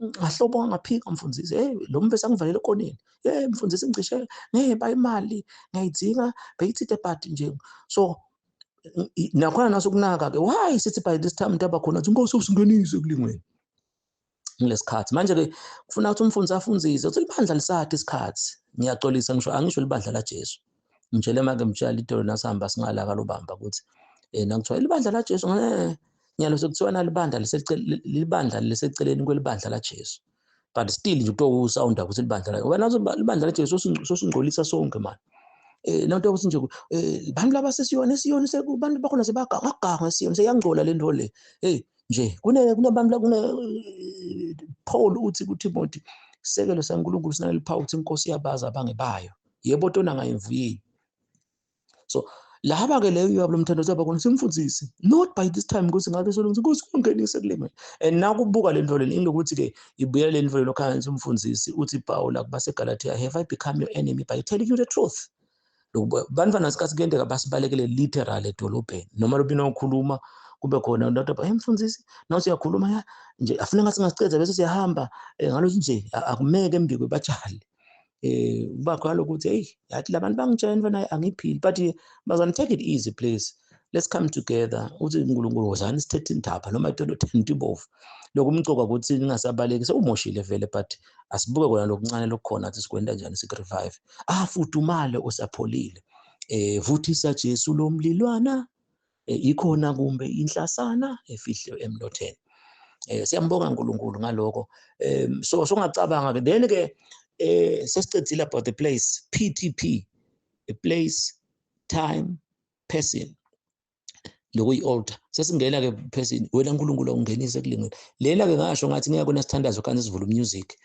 ngahlobo ngaphika mfundisi lo mbese angivalele ekoneni mfundisi ngicishe ngeba imali ngayidzinga beyithithe but nje so nakhona nasukunaka-ke why sithi by this time into abakhona athi inkosi usingenise ekulingweni ngesikhathi manje-ke kufuna ukuthi umfundisi afundzise ukuthi libandla lisade isikhathi ngiyaxolisa angisho libandla laJesu ngitshele make mtshali idolo nasihamba singala kalubamba ukuthi nakuthiwa libandla laJesu nyalo sekuthiwa nalibandla liseceleni kwelibandla laJesu but still nje utowusawunda ukuthi libandla laJesu sosingcolisa sonke manje nanto ukuthi nje bantu laba sesiyona bantu bakhona sebaganga esiyona seyangcola le nto le nje kunabantu Paul uthi kuTimothy isekelo saNkulunkulu sinaliphawu ukuthi inkosi yabaza abangebayo yebo tona ngayimvuyeli so laba-ke leyo yabo lomthandazo abakhona simfundisi not by this time ukuthi ngabe solungiza inkosi kungenise kulengwe and nakubuka le nto le ingokuthi-ke ibuyela le nto lokhansi umfundisi uthi Paul kubaseGalatia have I become your enemy by telling you the truth bantwana sikhathi kuyenteka basibalekele literal edolobheni noma lobina ukhuluma kube khona nto mfundisi nawe siyakhuluma nje afuna ngathi ngasicedza bese siyahamba ngalokuthi nje akumeke embikwe batshali kuba khona ukuthi yathi labantu bangitshela mfana angiphili but bazana take it easy please let's come together uthi uNkulunkulu wozani sithethe indaba noma into ibovu lokho umcoka ukuthi ningasabaleki sewumoshile vele but asibuke kona lokuncane lokukhona athi sikwenda njani sikurevive afudumale usapholile vuthisa Jesu lomlilwana ikhona kumbe inhlasana efihle emlotheni siyambonga uNkulunkulu ngaloko so ungacabanga ke then ke sesicedzile about the place PTP a place time person lokuyi-altar sesingena-ke person wena uNkulunkulu awungenise kulingweni lena-ke ngasho ngathi ngeke kona sithandazo kanti sivula umusic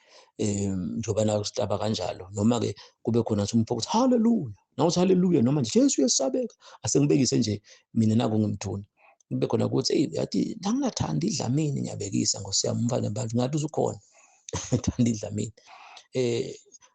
njoba nayo sitaba kanjalo noma-ke kube khona umpho ukuthi haleluya nawuthi haleluya noma nje Jesu uyasabeka asengibekise nje mina naku ngimthuni kube khona ukuthi yathi nangingathanda idlamini ngiyabekisa ngosiyami umfana abantu ngathi usukhona thanda idlamini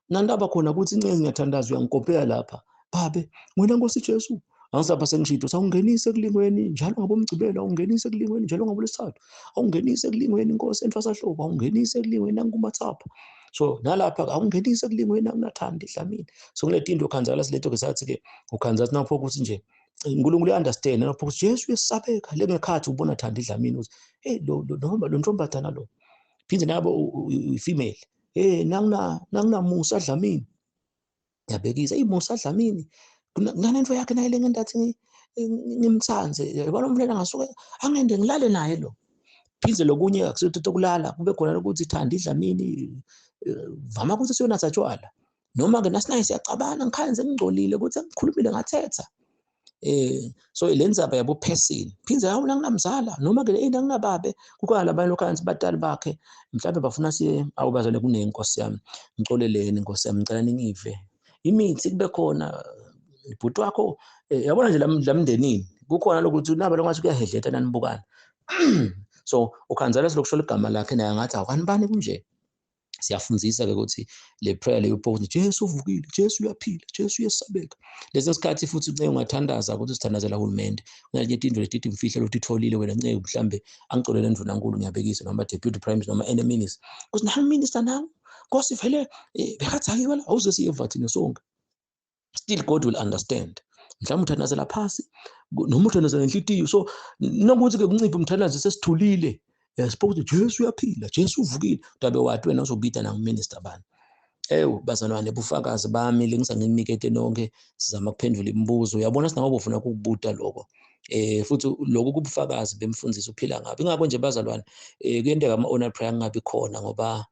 nandaba khona ukuthi incenze ngiyathandaza uyangikopela lapha babe wena Nkosi Jesu angisapha sengishito sawungenise kulingweni njalo ngabomgcibelo awungenise kulingweni njalo ngabulesithathu awungenise kulingweni Nkosi entwasahlobo awungenise kulingweni nangumathapha so nalapha awungenise kulingweni akunathanda idlamini so kuleti into ukhanzala siletho ke sathi ke ukhanza napho ukuthi nje uNkulunkulu uyaunderstand napho ukuthi Jesu uyesabeka lengekhathi ubona thanda idlamini uthi noma lo ntombazana lo phinde nabo female nanginamusa dlamini yabekisa imusa dlamini kunanento yakhe naye lengendathi ngimthanze yabona umfana ngasuke angende ngilale naye lo phindze lokunye akusithi tokulala kube khona ukuthi thanda idlamini vama ukuthi siyonatha tshwala noma ke nasinaye siyacabana ngikhanze ngingcolile ukuthi ngikhulumile ngathetha so lenzaba yabo person phindze yawo nanginamzala noma ke nanginababe kukhona labanye lokhansi batali bakhe mhlawumbe bafuna siye awubazane kunenkosi yami ngicoleleni inkosi yami ngicela ningive imithi kube khona ibhuti wakho yabona nje lamndenini kukhona lokuthi naba longathi kuyahedleta nanibukana so ukhanzala silokushola igama lakhe naye ngathi akanibani kunje siyafundzisa ke ukuthi le prayer leyo ukuthi Jesu uvukile Jesu uyaphila Jesu uyesabeka lesi sikhathi futhi unceke ungathandaza ukuthi sithandazela uhulumende kunale into letithi imfihlo lokuthi itholile wena nceke mhlambe angicolele ndvuna nkulu ngiyabekisa noma deputy prime minister noma any minister because nawe minister nawe Nkosi vele bekathi akiwe la awuze siyeva thina sonke still God will understand mhlawumbe uthandazela phasi noma uthandazela enhlitiyo so nokuthi ke kunciphe umthandazo sesithulile yasipho Jesu uyaphila Jesu uvukile utabe wathi wena uzobita na uminister bani bazalwane bufakazi bami lengisanginikete nonke sizama kuphendula imibuzo uyabona sinawo bofuna ukubuta lokho futhi lokho kubufakazi bemfundisi uphila ngabe ingakho nje bazalwane kuyendeka ama-honor prayer angabi khona ngoba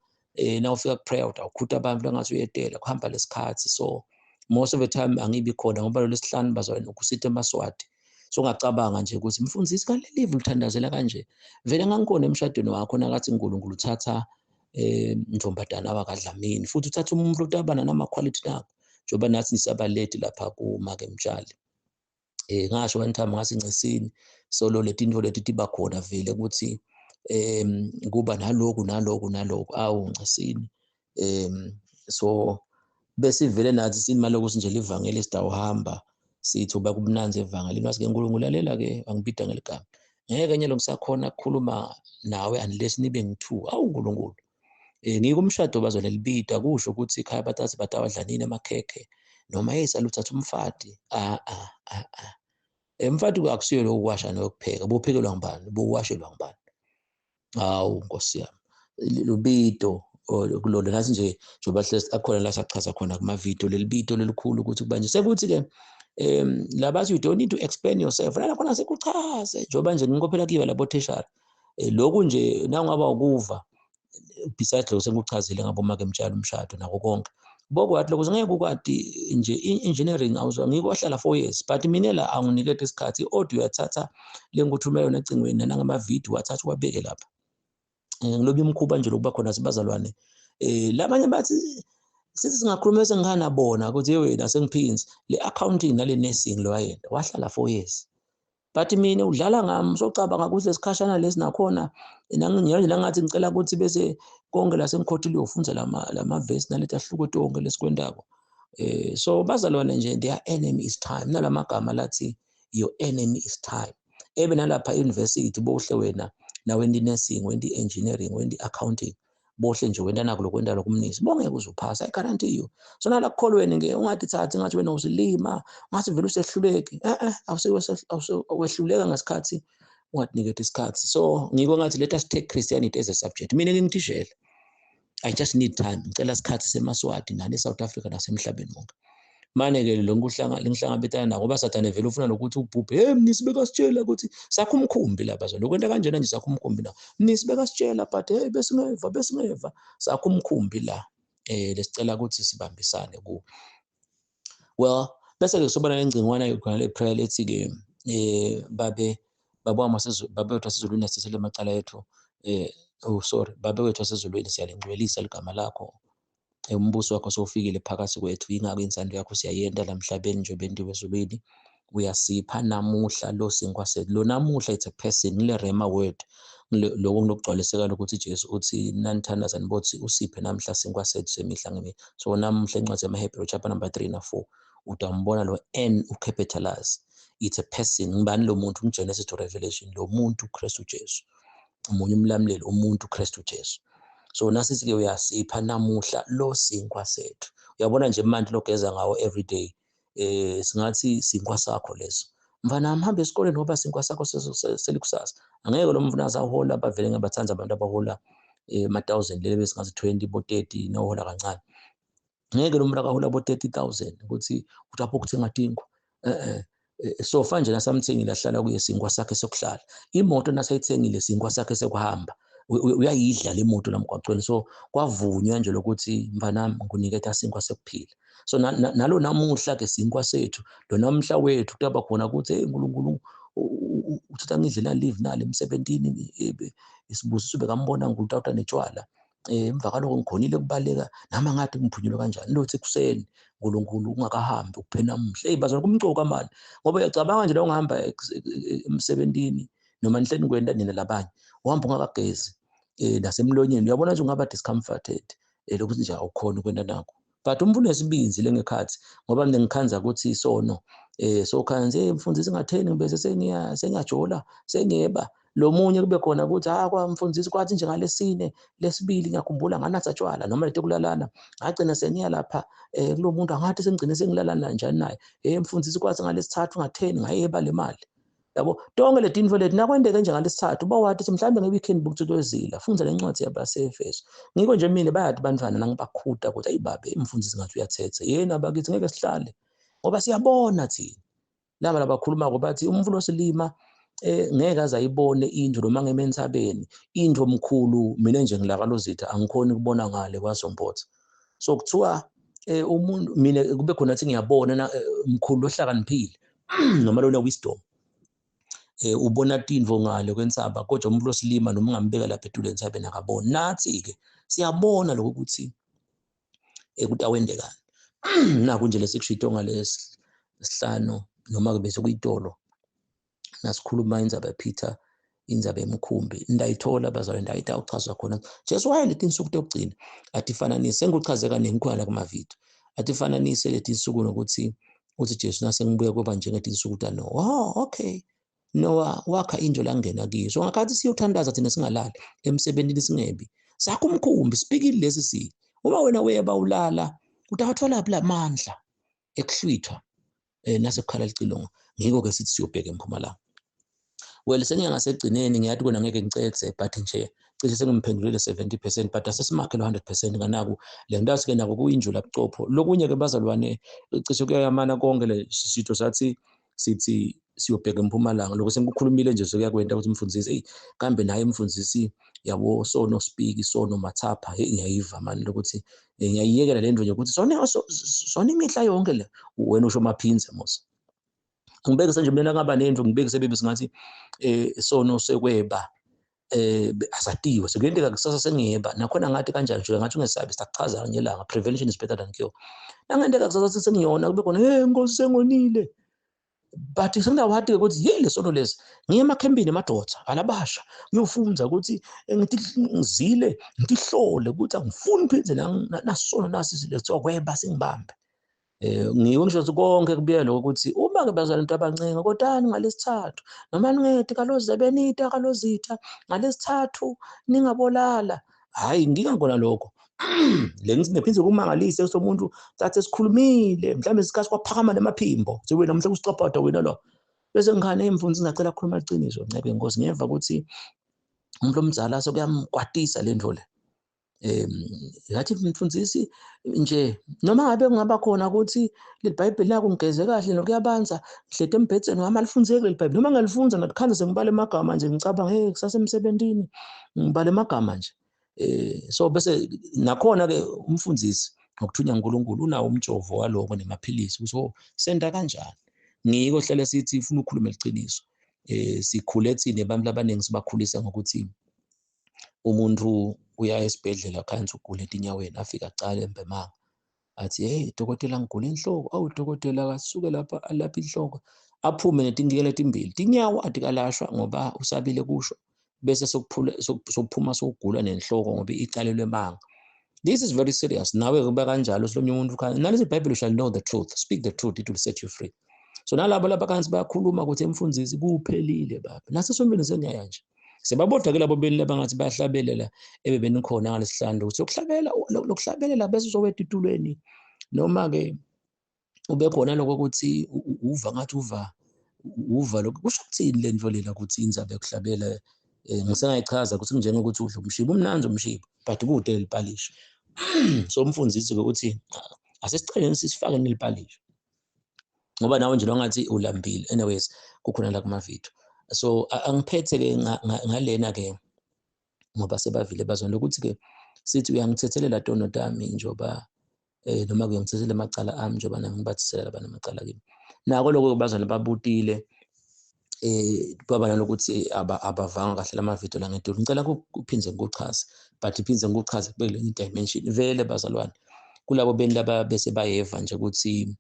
na ufika ku-prayer utawukhutha abantu langathi uyedela kuhamba lesikhathi so most of the time angibi khona ngoba lo lesihlanu bazalwane ukusitha emaswati so ungacabanga nje ukuthi mfundisi kaleli ulithandazela kanje vele ngangikona emshadweni wakho nakathi uNkulunkulu uthatha ntombadana wakadlamini futhi uthatha umuntu otabana nama-quality nakho njengoba nathi nisabaledi lapha ku-Make Mtshali ngasho one time ngasi Ncisini so leti into leti tiba khona vele ukuthi kuba naloku awu Ncisini so bese vele nathi sinimalo ukuthi nje livangeli sitawuhamba sithi uba kubunanzi evangeli ngase uNkulunkulu lalela-ke angibida ngeligama ngeke nye lokusakhona ukukhuluma nawe unless nibe ngu-2 awu uNkulunkulu ngikumshado bazona libida kusho ukuthi ekhaya batawadlanini amakhekhe noma saluthatha umfati Mfowethu akusiyo lokuwasha nokupheka, bophekelwa ngubani, bowashelwa ngubani. Hawu Nkosi yami, lubito kulona nathi nje njengoba akhona la sachaza khona kumavidiyo leli bito lelikhulu ukuthi kubanje sekuthi-ke labathi you don't need to explain yourself nalakhona sekuchaze njengoba nje nginkophela kiyo labo theshara lokhu nje nangaba ukuva besides lokho sengikuchazile ngaboma-ke mtshalo umshado nako konke bokwathi lokho ngeke ukwadi nje engineering ngike wahlala 4 years but mina la anginikede isikhathi i-audio uyathatha lenguthumela yona ecingweni nangamavidiyo wathatha uwabeke lapha ngilobi imkhuba nje lokuba khona sibazalwane labanye bathi sithi singakhuluma senganabona ukuthi wena sengiphinzi le accounting nale nursing lo wayenda wahlala 4 years but mina udlala ngami socabanga ukuthi lesikhashana lesi nakhona nanje ngathi ngicela ukuthi bese konke la sengikhothile uyofunza lama verse nalethi ahluko tonke lesikwendako so bazalwane nje their enemy is time nalamagama lathi your enemy is time ebe nalapha university bohle wena na wendi nursing wendi engineering wendi accounting bohle nje wenda nako lokwenda lokumnisi bongeke uzuphasa I guarantee you so nala kukholweni ke ungathi thathi ngathi wena usilima ngathi vele usehluleki awusehluleka ngasikhathi ungathiniketa isikhathi so ngiko ngathi let us take Christianity as a subject mina ngingithishela I just need time ngicela isikhathi semaswati nane South Africa nasemhlabeni wonke manje ke lo ngihlangabetana nako ngoba sathane vele ufuna lokuthi ubhubhe mnisi bekasitshela ukuthi sakho umkhumbi lapha zo lokwenta kanjena nje sakho umkhumbi la mnisi bekasitshela but hey besingeva sakho umkhumbi la lesicela ukuthi sibambisane ku well bese ke sobona lengcingwana yokho le prayer lethi ke baba wethu wasezulwini sisele macala ethu baba wethu wasezulwini siyalengcwelisa ligama lakho umbuso wakho sofikile phakathi kwethu ingako insando yakho siyayenda la emhlabeni njengoba endiwe ezulwini uyasipha namuhla lo sinkwasethu lo namuhla it's a person ile rema word lokho kunokugcwaliseka lokuthi Jesu uthi nanithandazani bothi usiphe namhla sinkwasethu semihla ngemihla so namuhla encwadi yamaHebrew chapter number 3 na 4 utambona lo n ucapitalize it's a person ngibani lo muntu kuGenesis to Revelation lo muntu uKristu Jesu umunye umlamleli umuntu uKristu Jesu so nasithi ke uyasipha namuhla lo sinkwa sethu uyabona nje manje logeza ngawo every day singathi sinkwa sakho leso mfana mhambe esikoleni ngoba sinkwa sakho selikusasa angeke lo mfana azahola abavele ngabathanza abantu abahola ma 1000 lele besingathi 20 bo 30 nohola kancane ngeke lo muntu akahola bo 30,000 ukuthi apho ukuthenga tinko so manje nasamthengile ahlala kuye sinkwa sakhe sokuhlala imoto nasayithengile sinkwa sakhe sekuhamba uyayidla le moto lamgwaqweni so kwavunywa nje lokuthi mfanami ngikuniketa sinkwa sekuphila so nalo namuhla ke sinkwa sethu lo namhla wethu kutaba khona ukuthi hey uNkulunkulu uthatha ngidlela live nale emsebentini isibusiso bekambona ngutata netshwala emva kaloko ngikhonile kubaleka nama ngathi ngiphunyelwe kanjani lothi ekuseni uNkulunkulu ungakahambi ukuphena namuhla bazona kumcoka manje ngoba uyacabanga nje la ungahamba emsebentini noma nihleni kwenda nina labanye uhamba ungakagezi nasemlonyeni uyabona nje ungaba discomforted lokuthi nje awukhona ukwenda nakho but umfundo wesibinzi lengekhathi ngoba mina ngikhanza ukuthi isono so khanze mfundisi ngatheni bese sengiyajola sengiyeba lo munye kube khona ukuthi kwa mfundisi kwathi nje ngalesine lesibili ngiyakhumbula nganatha tshwala noma lethe kulalana ngagcina seniya lapha kulo muntu angathi sengigcine sengilalana kanjani naye mfundisi kwathi ngalesithathu ngatheni ngayeba le mali yabo tonke le tinfo leti nakwendeke nje ngalesithathu bawathi mhlambe ngeweekend bokuthozila funda lencwadi yabaseFeso ngiko nje mina bayathi bantwana nangibakhuda ukuthi ayibabe umfundisi ngathi uyathethe yena bakithi ngeke sihlale ngoba siyabona thina laba labakhuluma ngobathi umfundo osilima ngeke azayibone into noma ngemensabeni into omkhulu mina nje ngilakalozitha angikhoni ukubona ngale kwaZombotha so kuthiwa umuntu mina kube khona ukuthi ngiyabona umkhulu ohlakaniphile noma lona wisdom ubona tinvo ngale kwensaba kodwa umuntu osilima noma ungambeka lapha eDule ensabeni akaboni nathi ke siyabona lokho ukuthi ukuthi awendekani naku nje lesikushido ngalesihlanu noma kube sekuyitolo nasikhuluma indzaba yaPeter indzaba yemkhumbi ndayithola bazalwane ndayita uchazwa khona Jesu wayeleti insuku tokugcina atifananise senguchazeka nemikhwana kumavidiyo atifananise leti insuku nokuthi uthi Jesu nase ngibuye kuba njengeti insuku tano okay Noah wakha injo la ngena kiyo so ngakhathi siyothandaza thina singalali emsebentini singebi sakho umkhumbi sibikile lesi si uma wena weba ulala utawathola amandla ekuhlwithwa nasekukhala licilongo ngiko-ke sithi siyobheka eMpumalanga. Well, sengingasekugcineni ngiyathi kona ngeke ngicetse but nje cishe sengimphendulile 70% but asesimakhele 100% nganaku le nto asike nako kuyinjula bucopho. Lokunye-ke bazalwane cishe kuyayamana konke le sitho sithi siyobheka eMpumalanga. Lokho sengikukhulumile nje sekuyakwenta ukuthi Mfundisi kambe naye Mfundisi yabo Sono Speak, Sono Mathapha, ngiyayiva mani lokuthi ngiyayiyekela le nto nje ukuthi sona imihla yonke le wena usho Maphinze mos. Ngibekise nje mina ngaba nendlu ngibekise bebe singathi Sono sekweba asatiwe sekuyenteka kusasa sengiyeba nakhona ngathi kanjani nje ngathi ungesabi sichaza ngelanga prevention is better than cure. Nangenteka kusasa sengiyona kube khona Nkosi sengonile. But sengawathi ukuthi le Sono lesi ngiye emakhempini amadoda alabasha ngiyofunda ukuthi ngithi ngizile ngihlole ukuthi angifuni phinze naSono nasi lethiwa kweba singibambe. Ngiyo ngisho konke kubuye lokho ukuthi uma-ke bazalwane abancenga kodani ngalesithathu noma ningethi kaloze benita kalozitha ngalesithathu ningabolala. Hayi ngingakona lokho. Le ngithi nephindze kumangalise somuntu thathe sikhulumile mhlawumbe isikhathi kwaphakama nemaphimbo sethi wena mhle kusicaphatha wena lo bese ngikhane Mfundisi ngacela ukukhuluma iqiniso ncebe Nkosi ngeva ukuthi umuntu omdala sokuyamkwatisa le ndlo le. Ngathi Mfundisi nje noma ngabe kungaba khona ukuthi leli Bhayibheli lakho ngigeze kahle nokuyabanza ngihlethe embhedzeni wami alifundzeki leli Bhayibheli noma ngalifunza ngalikhanda sengibala emagama nje ngicabanga kusasa emsebentini ngibala emagama nje. So bese nakhona-ke umfundisi ngokuthunywa uNkulunkulu unawo umjovo waloko nemaphilisi ukuthi senda kanjani. Ngiko hlele sithi ufuna ukukhuluma iqiniso. Sikhule thina abantu abaningi sibakhulisa ngokuthi umuntu uya esibhedlela khansi ugula etinyaweni afika acale embemanga athi dokotela ngigula inhloko. Awu dokotela akasuke lapha alapha inhloko aphume netinkela etimbili tinyawo atikalashwa ngoba usabile kusho bese sokuphuma sokugula nenhloko ngoba icalelwe emanga. This is very serious. Nawe kuba kanjalo silomnye umuntu nalesi iBhayibheli shall know the truth, speak the truth, it will set you free. So nalabo lapha kansi bayakhuluma ukuthi Mfundisi kuphelile baba nasesontweni sengiyaya nje sebabodwa ke labo beni labangathi bayahlabelela ebebenikhona ngalesihlanu ukuthi lokuhlabelela bese uzoweta itulweni noma-ke ube khona lokho ukuthi uva ngathi uva lokho kusho ukuthini le nto lela ukuthi inzaba yokuhlabela. Ngisengayichaza ukuthi kunjengokuthi udla umshibo umnanzi umshibo but kude lipalisha. So Mfundisi-ke ukuthi asisicheleni sisifake nelipalisha ngoba nawe nje longathi ulambile. Anyways kukhona la kumavidiyo. So angiphethe-ke ngalena-ke ngoba sebavile bazwana lokuthi-ke sithi uyangithethelela tono tami njengoba noma kuyangithethelela amacala ami njengoba nami ngibathithelela abanamacala kimi. Nako lokho bazwana babutile kwaba nalokuthi abavanga kahle lamavidiyo la ngedolo. Ngicela kuphinze ngikuchaze but iphinze ngikuchaze kube lenye dimension vele bazalwane kulabo beni laba bese bayeva nje ukuthi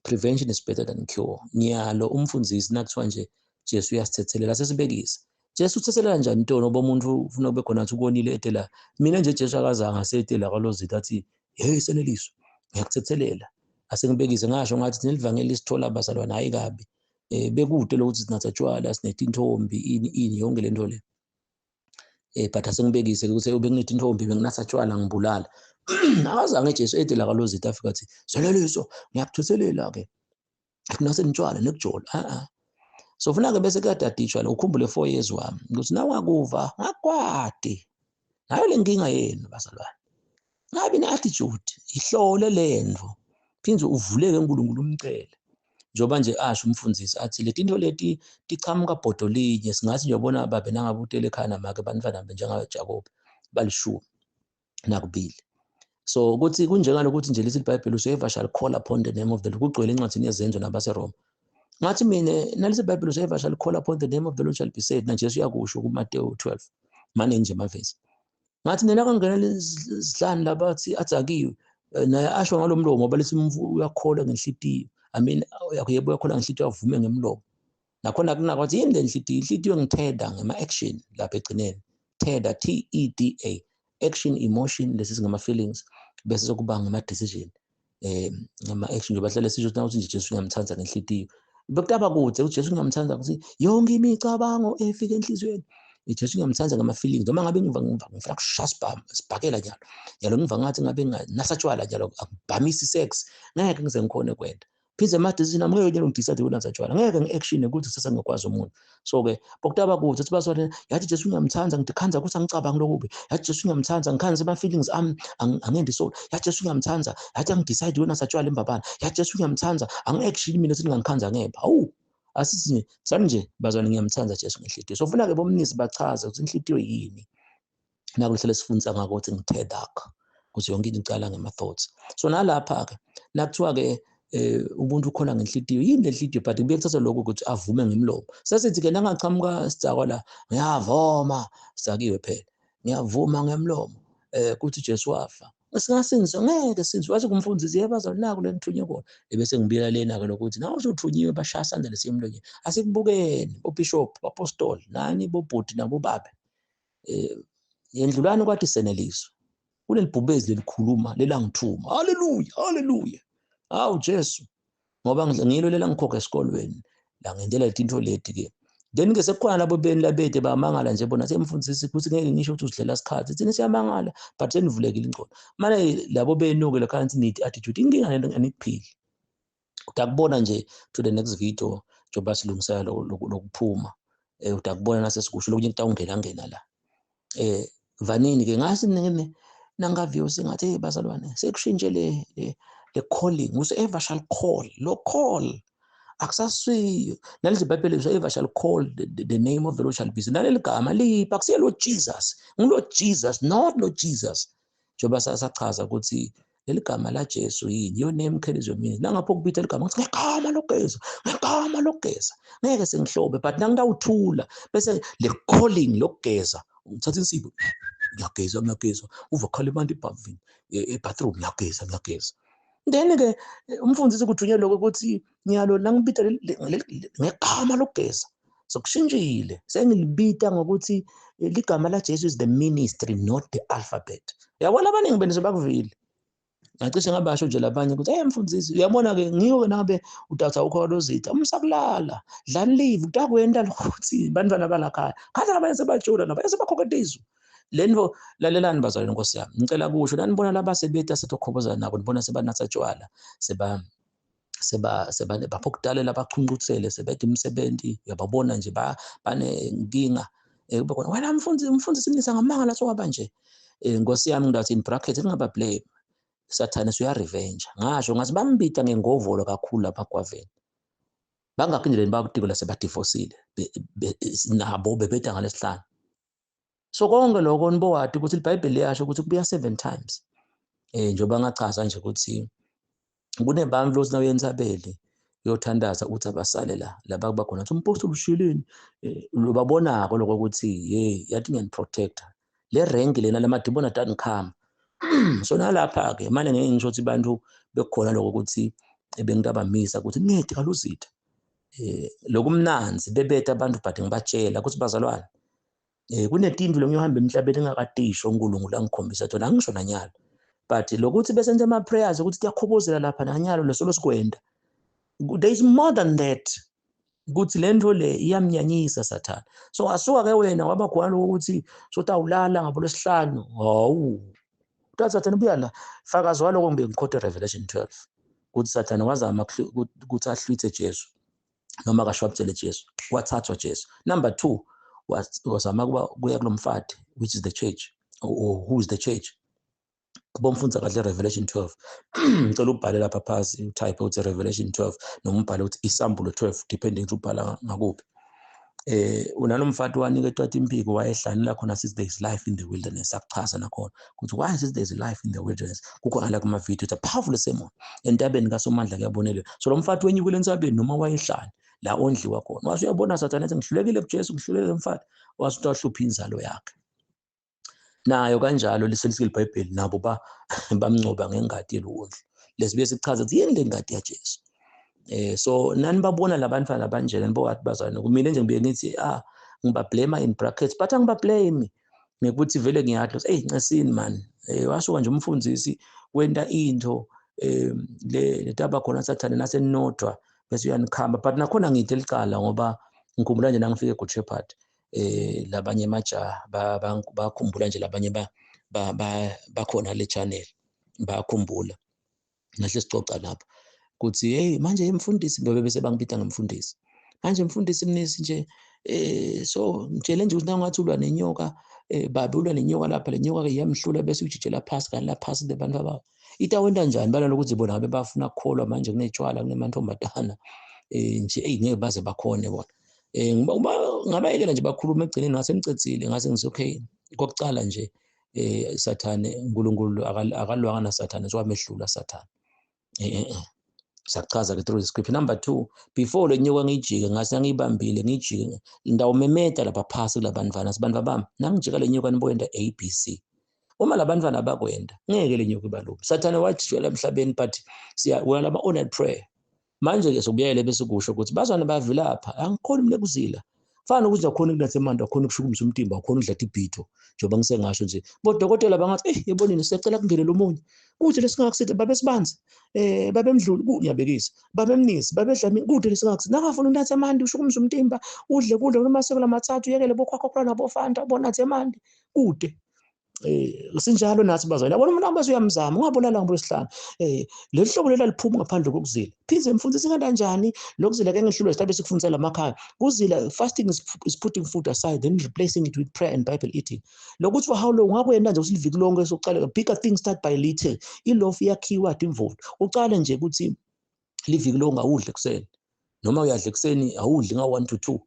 prevention is better than cure. Nyalo umfundisi nakuthiwa nje Jesu uyasithethelela sesibekise. Jesu uthethelela njani into ngoba umuntu ufuna kube khona athi ukonile etela mina nje Jesu akazange asetela kalozitha athi seneliso ngiyakuthethelela asengibekise ngasho ngathi nelivangeli sithola bazalwane hayi kabi. Bekude lokuthi sinatha tshwala sinethe intombi ini yonke le nto le. But asengibekise ukuthi ubenginethe intombi benginatha tshwala ngibulala. Akazange Jesu etela kalozitha afika athi seneliso ngiyakuthethelela-ke akunase nitshwala nekujola. So funa-ke bese kuyadadishwa lo ukhumbule 4 years wami ukuthi nawe ngakuva ngakwadi nayo le nkinga yenu bazalwane ngabe ne-attitude ihlole le nto phinde uvuleke uNkulunkulu umcele njengoba nje asho umfundisi athi leti nto leti tichamuka bhodolinye singathi nje yabona babe nangabutele ekhaya namake bantwana njengaJakobe balishumi nakubili. So ukuthi kunjengalokuthi nje lithi iBhayibheli whosoever shall call upon the name of the Lord kugcwele encwadini yezenzo nabaseRoma. Ngathi mina nalesi iBhayibheli whosoever shall call upon the name of the Lord shall be saved. Na Jesu uyakusho kuMateyu 12 manje nje amavesi. Ngathi nina kangena lesihlanu labathi athi akiwe naye asho ngalomlomo ngoba lethi uyakholwa ngenhlitiyo. I mean yebo uyakholwa ngenhlitiyo avume ngemlomo. Nakhona kunakwathi yini le inhlitiyo ngitheda ngema-action lapha egcineni. Theda TEDA action emotion lesi singama feelings bese sokuba ngama-decision ngama-action njengoba hlale sisho ukuthi nje Jesu uyamthanda ngenhlitiyo. Bekutaba kude ukuthi Jesu ngiyamthanda ukuthi yonke imicabango efika enhlizweni. Jesu ngiyamthanda ngama-feelings noma ngabe ngifuna ukushaya sibhakela njalo ngiva ngathi ngabe nginasatshwala njalo akubhamisi sex ngeke ngize ngikhone kwenda phindze emadizini ami ngeke ngidecide ukunatha tshwala ngeke ngi-action ukuthi kusasa ngikwazi umuntu so-ke bokutaba kuthi athi bazwane yathi Jesu ngiyamthanda ngidikhanza ukuthi angicabangi lokubi yathi Jesu ngiyamthanda ngikhanza ama-feelings ami angendi soul yathi Jesu ngiyamthanda yathi angidecide ukunatha tshwala embabana yathi Jesu ngiyamthanda angi-action mina sithi ngangikhanza ngepha hawu asithi nje sani nje bazwane ngiyamthanda Jesu ngenhliziyo so ufuna-ke bomnisi bachaze ukuthi inhliziyo yini nako lihlele sifundisa ngako ukuthi ngithe-dark ukuthi yonke into icala ngema-thoughts so nalapha-ke nakuthiwa-ke ubuntu ukhona ngenhliziyo yini le nhliziyo but kubuye kuthatha lokho ukuthi avume ngemlomo sesithi-ke nangachamuka sidakwa la ngiyavuma sidakiwe phela ngiyavuma ngemlomo kuthi Jesu wafa singasinzwa ngeke sinzwe wathi kumfundisi yebo bazali naku le ngithunywe kona ebese ngibika lena-ke lokuthi nawe usuthunyiwe bashaya sandla lesiya emlonyeni asikubukeni bobishop apostoli nani bobhuti nabobabe yendlulani kwathi seneliso kuleli bhubezi lelikhuluma lelangithuma haleluya haleluya hawu Jesu ngoba ngilo lela ngikhokha esikolweni la ngendlela letinto leti-ke then-ke sekukhona labo beni labede bamangala nje bona semfundisi ukuthi ngeke ngisho ukuthi uzidlela isikhathi thina siyamangala but senivulekile ingcondo manje labo benu-ke lekhansi need attitude inkinga anikuphili utakubona nje to the next video njengoba silungisela lokuphuma utakubona nasesikusho lokunye kutawungena la vanini-ke ngasi nangaviyo singathi hey bazalwane sekushintshe le calling whosoever shall call lo call akusasiyo nalezi iBhayibheli whosoever shall call the name of the Lord shall be saved naleli gama lipha akusiye Lord Jesus nguLord Jesus not Lord Jesus njengoba sachaza ukuthi leli gama la Jesu yini your name carries your meaning nangapho kubitha ligama ukuthi ngegama lokugeza ngeke sengihlobe but nangidawuthula bese le calling lokugeza ngithatha insipho ngiyageza uvakhala emanti ebathroom ngiyageza then-ke umfundisi kuthunyelwe lokho ukuthi nyalo la ngibita ngegama lokugeza sokushintshile sengilibita ngokuthi ligama la Jesu is the ministry not the alphabet uyabona abaningi benu sebakuvile ngacishe ngabasho nje labanye ukuthi hey mfundisi uyabona-ke ngiko nabe udatha ukholozitha umsakulala dlani live utakwenda lokuthi bantwana balakhaya khathi abanye sebatshula nabanye sebakhokhethe izwi lento lalelani bazalwane Nkosi yami ngicela kusho nanibona laba sebeta sethokhobozana nabo nibona sebanatha tshwala baphokudalela bachuncuthele sebede imsebenzi uyababona nje banenkinga ubona wena umfundisi imnisa ngamanga sokwaba nje Nkosi yami ngidathi in bracket ngingaba blame Sathane uya-revenge ngasho ngathi bambita ngengovolo kakhulu lapha kwaveni bangaphindele bakudikela sebadivosile nabo bebeda ngalesihlanu so konke lokho nibowadi ukuthi iBhayibheli liyasho ukuthi kubuya 7 times njengoba ngachaza nje ukuthi kunebandla osina uyentsabele uyothandaza uthi abasale la bakuba khona ukuthi umpostoli ushileni lobabonako lokho ukuthi hey yathi ngiyaniprotector le rank lena lamadimona dani khama so nalapha-ke manje ngeke ngisho ukuthi bantu bekhona lokho ukuthi bengidabamisa ukuthi ningede kaluzitha lokumnanzi bebetha abantu but ngibatshela ukuthi bazalwane kunetinto lengiyohamba emhlabeni engakadisho uNkulunkulu angikhombisa thona angisho nanyalo but lokuthi besenze ama-prayers ukuthi kuyakhobozela lapha nanyalo lesolo sikwenda there is more than that ukuthi lento le iyamnyanyisa Sathane so asuka-ke wena waba khona lokho ukuthi sotawulala ngabo lesihlanu hawu Sathane buya la fakazi waloko ngibe ngikhothe Revelation 12 ukuthi Sathane wazama ukuthi ahlwithe Jesu noma akashwabuzele Jesu wathathwa Jesu number 2 wazama kuya kulomfati which is the church or who is the church kubomfundisa kahle Revelation 12 ngicela ubhale lapha phasi utype uthi Revelation 12 noma ubhale uthi isambulo 12 depending ukuthi ubhala ngakuphi unanomfati wanika ecwatha impiko wayehlanela khona sithi there is life in the wilderness akuchaza nakhona ukuthi why is there is life in the wilderness kukhona la kuma video it's a powerful sermon entabeni kaSomandla kuyabonelwa so lo mfati wenyukile entsabeni noma wayehlala la ondliwa khona wase uyabona Sathane ethi ngihlulekile kuJesu ngihlulekile mfati wase uhlupha inzalo yakhe nayo kanjalo liselisile iBhayibheli nabo bamncoba ngengadi yeluwondlu lesibuye sichaza ukuthi yini le ngadi yaJesu so nani babona labantwana abanjena nibowathi bazalwane kumina nje ngibuye ngithi ngibablame in brackets but angibablame ngekuthi vele ngiyadlo hey ncesini man wasuka nje umfundisi wenta into le taba khona Sathane nasenodwa bese uyanikhamba but nakhona ngithi elicala ngoba ngikhumbula nje nangifike eGood Shepherd labanye majaha bakhumbula nje labanye bakhona le channel bakhumbula nahle sicoca lapho kuthi hey manje mfundisi ngoba bese bangibida ngomfundisi. Manje mfundisi Mnisi nje so ngitshele nje ukuthi nangathi ulwa nenyoka babe ulwa nenyoka lapha le nyoka ke iyamhlula bese ujijela phasi kanti la phasi lebantu ababo. Itawenda njani bala lokuthi bona ngabe bafuna ukukholwa manje kunetshwala kunemantombazana nje ngeke baze bakhone bona. Ngabayekela nje bakhuluma egcineni ngase ngicethile ngase ngithi okay kokucala nje Sathane uNkulunkulu akalwanga naSathane sowamehlula Sathane. Siyakuchaza ke through the script. Number 2, before le nyoka ngiyijike ngase ngiyibambile ngiyijike ndawumemeda lapha phasi kulabantwana sibantwa bami nangijika le nyoka niboyenda ABC. Uma labantwana bakwenda ngeke le nyoka ibaluphi. Sathane wathi jwela emhlabeni but wena laba honored prayer. Manje ke sokubuyele bese kusho ukuthi bazwana bavilapha angikhoni mina kuzila. Fana ukuthi akhona kunasemando akhona ukushukumisa umtimba akhona udla ibhitho njengoba ngisengasho nje. Bodokotela bangathi yebonini sicela kungene lo munye. Kuthi lesingakusithi babesibanzi babemdluli kuyabekisa babemnisi babedlami kude lesingakusithi nakafuna unathe amandi ushukumisa umtimba udle kudla kunamaseko lamathathu uyekele bokhwakhokho nabofanta bonathe amandi kude. Sinjalo nathi bazali yabona umuntu ambazo uyamzama ungabonala ngolwesihlanu leli hlobo lela liphuma ngaphandle kokuzila phize mfundisi kanjani lokuzila ke ngihlulwe sihlabe sikufundisela emakhaya kuzila fasting is putting food aside then replacing it with prayer and Bible eating lokuthi for how long ngakwenda nje usiliviki lonke sokuqala bigger things start by little ilofu yakhiwa imvodo uqale nje ukuthi liviki lonke awudle kuseni noma uyadla kuseni awudli nga 1 to 2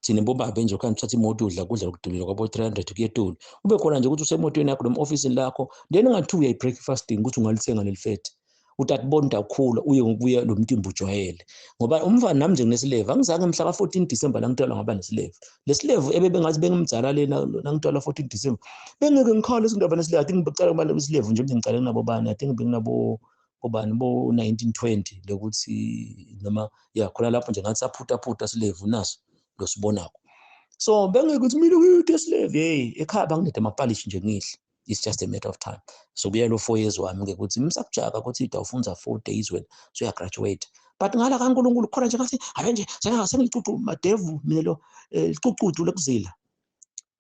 thina bobabe nje ukhanda uthatha imoto udla kudla ukudulula kwabo 300 kuye etoli ube khona nje ukuthi usemotweni yakho noma officeini lakho then ungathi uya breakfasting ukuthi ungalithenga lelifethi utatibona udakhula uye ngokuya lo mtimba ujwayele ngoba umfana nami nje nginesileva angizange mhla ka 14 December la ngithola ngaba nesileva lesilevu ebebengathi bengimdzala lena ngithola 14 December bengeke ngikhala izindaba nesileva athi ngibecala kumanje isilevu nje ngicale nabo bani athi nginabo obani bo 1920 lokuthi noma khona lapho nje ngathi saphutha silevu naso losibonako so bengeke ukuthi mina ngiyithe slave ekhaya banginede amapalishi nje ngihle it's just a matter of time so kuya lo 4 years wami ke ukuthi imsakujaka ukuthi idawufunza 4 days wena so uya graduate but ngala kaNkulunkulu khona nje ngathi ave nje sengicucu madevu mina lo icucucu lokuzila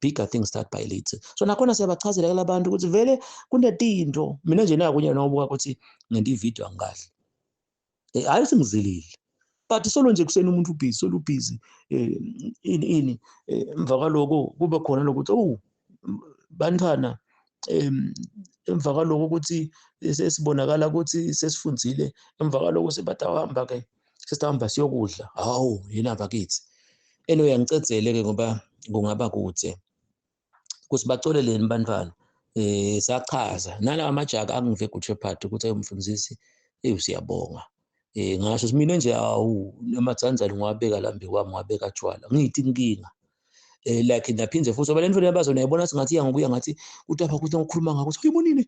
bigger things start by little so nakhona siyabachazela labantu ukuthi vele kunetinto mina nje nakunye nobuka ukuthi ngenti ivideo angahle hayi singizilile but solo nje kuseni umuntu ubhizi solo ubhizi ini emva kaloko kube khona lokuthi bantwana emva kaloko ukuthi sesibonakala ukuthi sesifundzile emva kaloko sebatawahamba ke sesihamba siyokudla hawu yena bakithi anyway ngicedzele ke ngoba kungaba kude kusibacoleleni bantwana sachaza nala amajaka angive good shepherd ukuthi ayomfundisi usiyabonga ngasho mina nje amadzanzana ngiwabeka lambe kwami ngiwabeka tshwala ngithi inkinga like naphindze futhi abaleni futhi abazona yabona singathi ngokuya ngathi uthi apha ukuthi ngikhuluma ngakho ukuthi uyibonile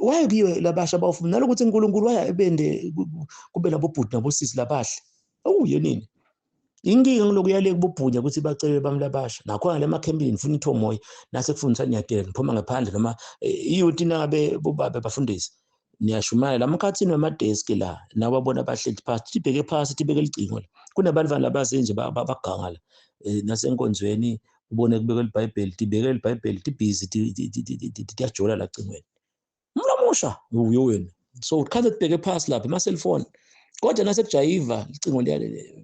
waye kuyiwe labasha bawufuna nalokuthi uNkulunkulu waya ebende kube labobhuti nabosisi labahle yenini inkinga ngilokuyale kububhunya ukuthi bacele bami labasha nakho ngale emakhempini funa ithomoya nase kufundisa niyadela niphuma ngaphandle noma iyuthi nangabe bobabe bafundisi niyashumayela lamakhathini wamadesk la nawabona abahleli phansi tibheke phasi tibeke licingo la kunabantwana labasenje baganga la nasenkonzweni ubone kubeka iBhayibheli tibeke iBhayibheli tibhizi tiyajola la cingweni umlamusha uyo wena so ukhange tibheke phasi lapha ama cellphone kodwa nasekujayiva icingo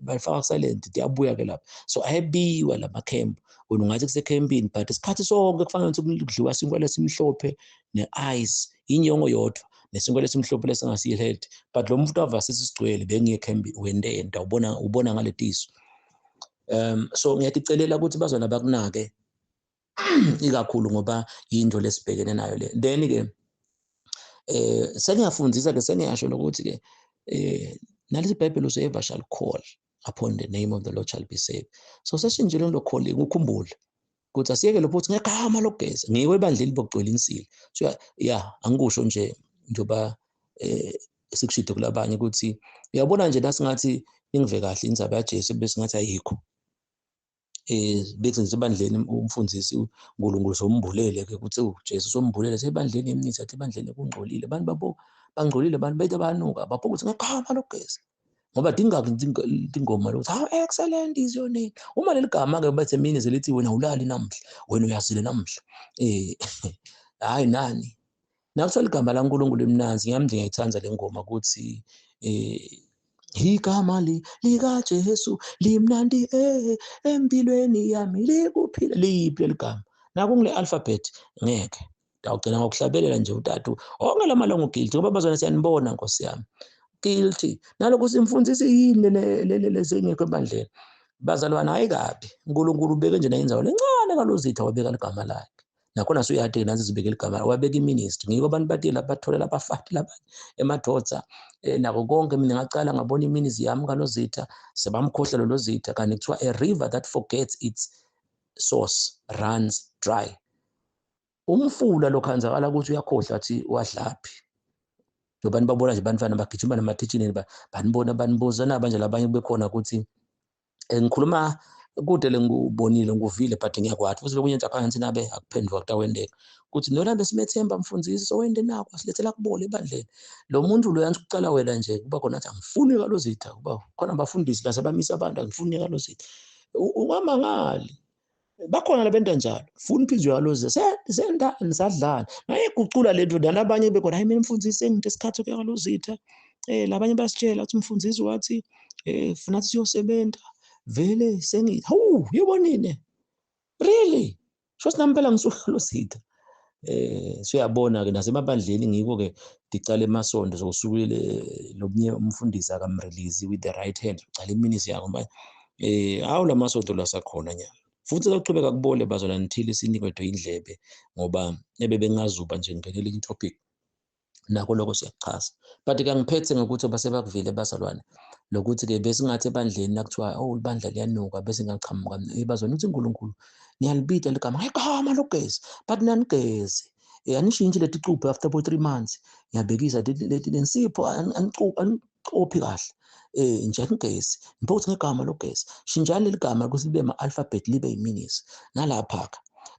balifaka silent tiyabuya ke lapha so ayebiwa lamakhemp wena ungathi kusekhempini but isikhathi sonke kufanele ukuthi kudliwa sinkwa lesimhlophe ne-ice inyongo yodwa nesinkwa lesimhlophe lesingasihealthy but lo muntu avasisi sigcwele bengiyekhempi wendenda ubona ngale tiso so ngiyaticelela ukuthi bazona bakunake ikakhulu ngoba into lesibhekene nayo le then ke sengiyafundisa ke sengiyasho nokuthi ke nalesi iBhayibheli whosoever shall call upon the name of the Lord shall be saved so seshinjele lo calling ukhumbule ukuthi asiyeke lo futhi ngegama lokugeza ngiwe ebandleni bokugcwela insila so angikusho nje njoba sikushide kulabanye ukuthi uyabona nje nasingathi ingive kahle indzaba yaJesu bese ngathi ayikho bethi sebandleni umfundisi uNkulunkulu sombulele ke ukuthi uJesu sombulele sebandleni emnithi athi ebandleni kungcolile abantu babo bangcolile abantu bethu banuka bapho ukuthi ngegama lokugeza ngoba dingaki ingoma lokuthi how excellent is your name uma leli gama ke bethe mina zelithi wena ulali namhla wena uyazile namhla hayi nani Nakuthiwa igama laNkulunkulu limnanzi, ngami nje ngiyayithanda le ngoma ukuthi igama likaJesu limnandi empilweni yami likuphila. Liyiphi leli gama? Naku ngile alphabet ngeke. Ngiyawugcina ngokuhlabelela nje utatu. Onke la malanga guilty ngoba bazona siyanibona Nkosi yami. Guilty. Nalokho simfundisi yini lezengekho ebandleni. Bazalwane hayi kabi. uNkulunkulu ubeke nje indawo lencane kalozitha wabeka ligama lakhe. Nakhona suyathi nazi zibekela igama wabeka iministry. Ngiko abantu bathi lapha batholela abafati labanye emadodza nako konke mina ngacala ngabona iminisry yami kaNozitha sebamkhohlelo loZitha kanti kuthiwa a river that forgets its source runs dry. Umfula lokhenzakala ukuthi uyakhohlwa athi wadlaphi. Ngoba nibabona nje bantwana bagijima namathitshini banibona banibuza nabanje labanye bekhona ukuthi ngikhuluma kude le ngubonile nguvile but ngiyakwathi futhi lokunye phansi nabe akuphendula kutawendeka ukuthi nolambe simethemba mfundisi sowende nako silethela kubole ebandleni lo muntu lo yansi kucala wena nje kuba khona athi angifuni kaLozitha kuba khona abafundisi la sebamisa abantu angifuni kaLozitha ungamangali bakhona labenta njalo funa imphizo kaLozitha sendani sadlala naye gucula lento nalabanye bekhona hayi mina mfundisi engide isikhathi kaLozitha labanye basitshela ukuthi mfundisi wathi funa ukuthi siyosebenza vele yibonile really shothi nampela ngisuka loSitha siyabona ke nasemabandleni ngiko ke ngicala emasondo zokusukile lobunye umfundisi akamrelease with the right hand ucala iministry yakho manje awu lamasondo lasakhona nyama futhi soqhubeka kubole bazona nithile sinikwethe indlebe ngoba bengazuba nje ngenele i topic nako lokho siyachaza but ke ngiphethe ngokuthi basebakuvile bazalwane lokuthi ke besingathi ebandleni nakuthiwa ibandla liyanuka bese ngachamuka ibazona ukuthi uNkulunkulu niyalibita ligama ngegama logezi but nanigeze anishintshe leti cuphe after about 3 months ngiyabekisa leti lensipho anicophi kahle nje ngigezi ngiphothi ngegama logezi shinjani leligama ukuthi libe ama alphabet libe yiminis nalapha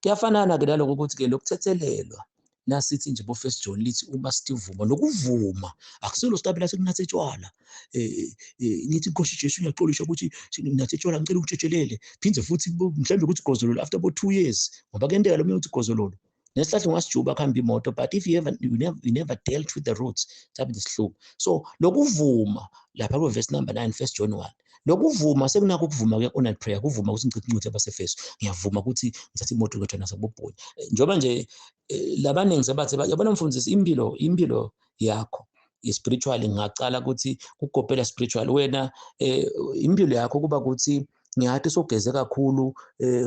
kuyafanana ke naloko ukuthi ke lokuthethelelwa nasithi nje bo First John lithi uma sitivuma lokuvuma akusilo sitabela sekunathe tshwala nithi Nkosi Jesu uyaxolisha ukuthi nathe tshwala ngicela ukutshetshelele phindze futhi mhlambe ukuthi gozololo after about 2 years ngoba kuyenteka lo uthi gozololo nesihlahla ungasijuba khamba imoto but if you never dealt with the roots tabe isihluku so lokuvuma lapha ku verse number 9 First John 1 lokuvuma sekunako ukuvuma ke honor prayer kuvuma ukuthi ngicithe incwadi yabaseFeso ngiyavuma ukuthi ngithatha imoto ngethana sabobhoyi njoba nje labaningi sebathi yabona mfundisi impilo yakho spiritually ngacala ukuthi ukugopela spiritual wena impilo yakho kuba ukuthi ngiyathi sogeze kakhulu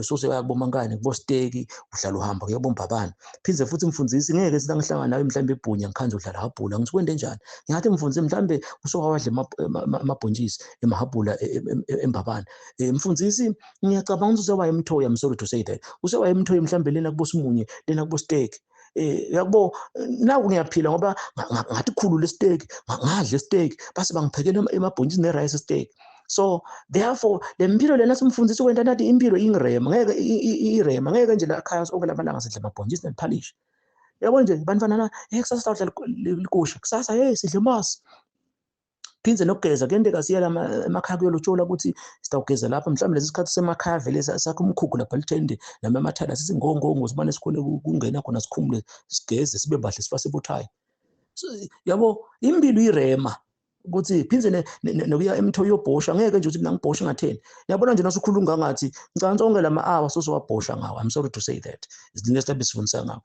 soseyabomangane kubo steki uhlala uhamba uyabomba abantu phindze futhi mfundisi ngeke sinangihlangana nawe mhlambe ebhunya ngikhanze udlala habhula ngithi kwende njani ngiyathi mfundisi mhlambe usokawadle amabhontshisi emahabhula embabana mfundisi ngiyacabanga ukuthi usewaye emthoya I'm sorry to say that usewaye emthoya mhlambe lena kubo Simunye lena kubo steki yabo naku ngiyaphila ngoba ngathi khulu le steak ngadle steak base bangiphekela emabhontshisi ne rice steak so therefore le mpilo lena simfundisi kwenta nathi impilo ingirema ngeke irema ngeke nje la khaya sonke lamalanga sidle amabhontshisi nephalishi yabo nje bantwana kusasa sawudla likusha kusasa sidle masi phindze nokugeza kuyenteka siya emakhaya kuyolotshola ukuthi sitawugeza lapha mhlawumbe lesi sikhathi semakhaya vele sakho umkhukhu lapha lithende nama mathanda sithi ngongongo sibane sikhole kungena khona sikhumule sigeze sibe bahle sifase ebothaya yabo impilo irema ukuthi phindze nokuya emthoyo yobhosha ngeke nje ukuthi mina ngibhosha ngatheni yabona nje nasukhuluma ngathi ngicanga sonke lama-hour sosowabhosha ngawo I'm sorry to say that izinto esibe sifundisa ngawo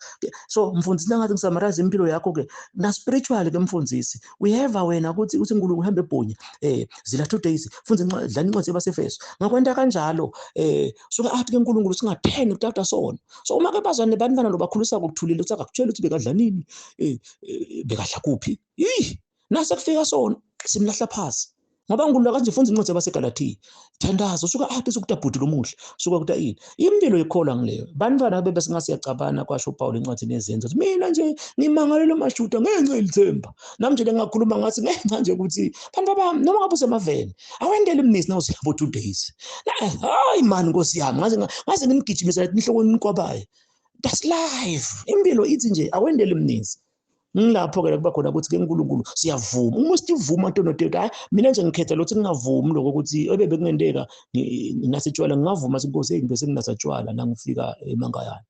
so mfundisi nangathi ngisamarize impilo yakho ke na spiritual ke mfundisi uyeva wena ukuthi uNkulunkulu uhambe ebhonya zila 2 days mfundisi dlani incwadi yabaseFeso ngakwenta kanjalo suka athi ke uNkulunkulu singatheni kutata sona so uma ke bazwane bantwana lo bakhulisa ukuthulile ukuthi akakutshela ukuthi bekadla nini bekadla kuphi nase kufika sona simlahla phasi ngoba uNkulunkulu kanje ufundisa incwadi yabaseGalatiya thandaza usuka athi ukudabhudi lomuhle suka kuta ini impilo ikhola ngileyo bantwana bebe singasiyacabana kwasho uPaul incwadi nezenzo mina nje ngimangalela amashuta ngenxa yelithemba nami nje lengakhuluma ngathi ngenxa nje ukuthi bantu bami noma ngabe usemaveni awendele imnisi nawo zilabo 2 days hayi man Nkosi yami ngaze ngimgijimisa inhlokweni nikwabaye that's life impilo ithi nje awendele imnisi ngilapho ke kuba khona ukuthi ke uNkulunkulu siyavuma uma sivuma ntonotete hayi mina nje ngikhetha lokuthi ngingavumi lokho ukuthi ebebekungenteka nginasitshwala ngingavuma inkosi engibese nginasatshwala nangifika emakhaya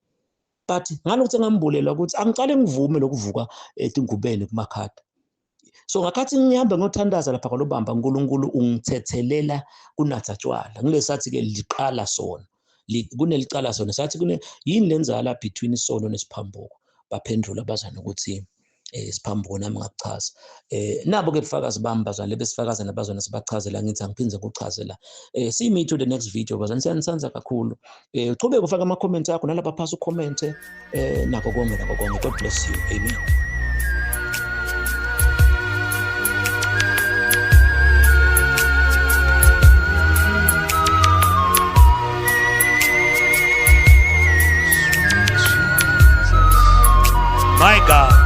but ngalokuthi engambulela ukuthi angicale ngivume lokuvuka etingubeni kumakhadi. So ngakhathi ngihamba ngothandaza lapha kwalobamba uNkulunkulu ungithethelela kunatha tshwala. Ngilesathi-ke liqala sona. Kunelicala sona. Sathi yini lenzala between isono nesiphambuko. Baphendula bazana ukuthi isiphambuko nami ngakuchaza. Nabo-ke bufakazi bami bazwana besifakaza nabazwana sibachazela ngithi angiphinde ukuchaze la. See me to the next video bazwana siyanisandza kakhulu. Uchubeke ufaka ama-comment akho nalapha phasi ucommente nakho konke. God bless you. Amen. My God.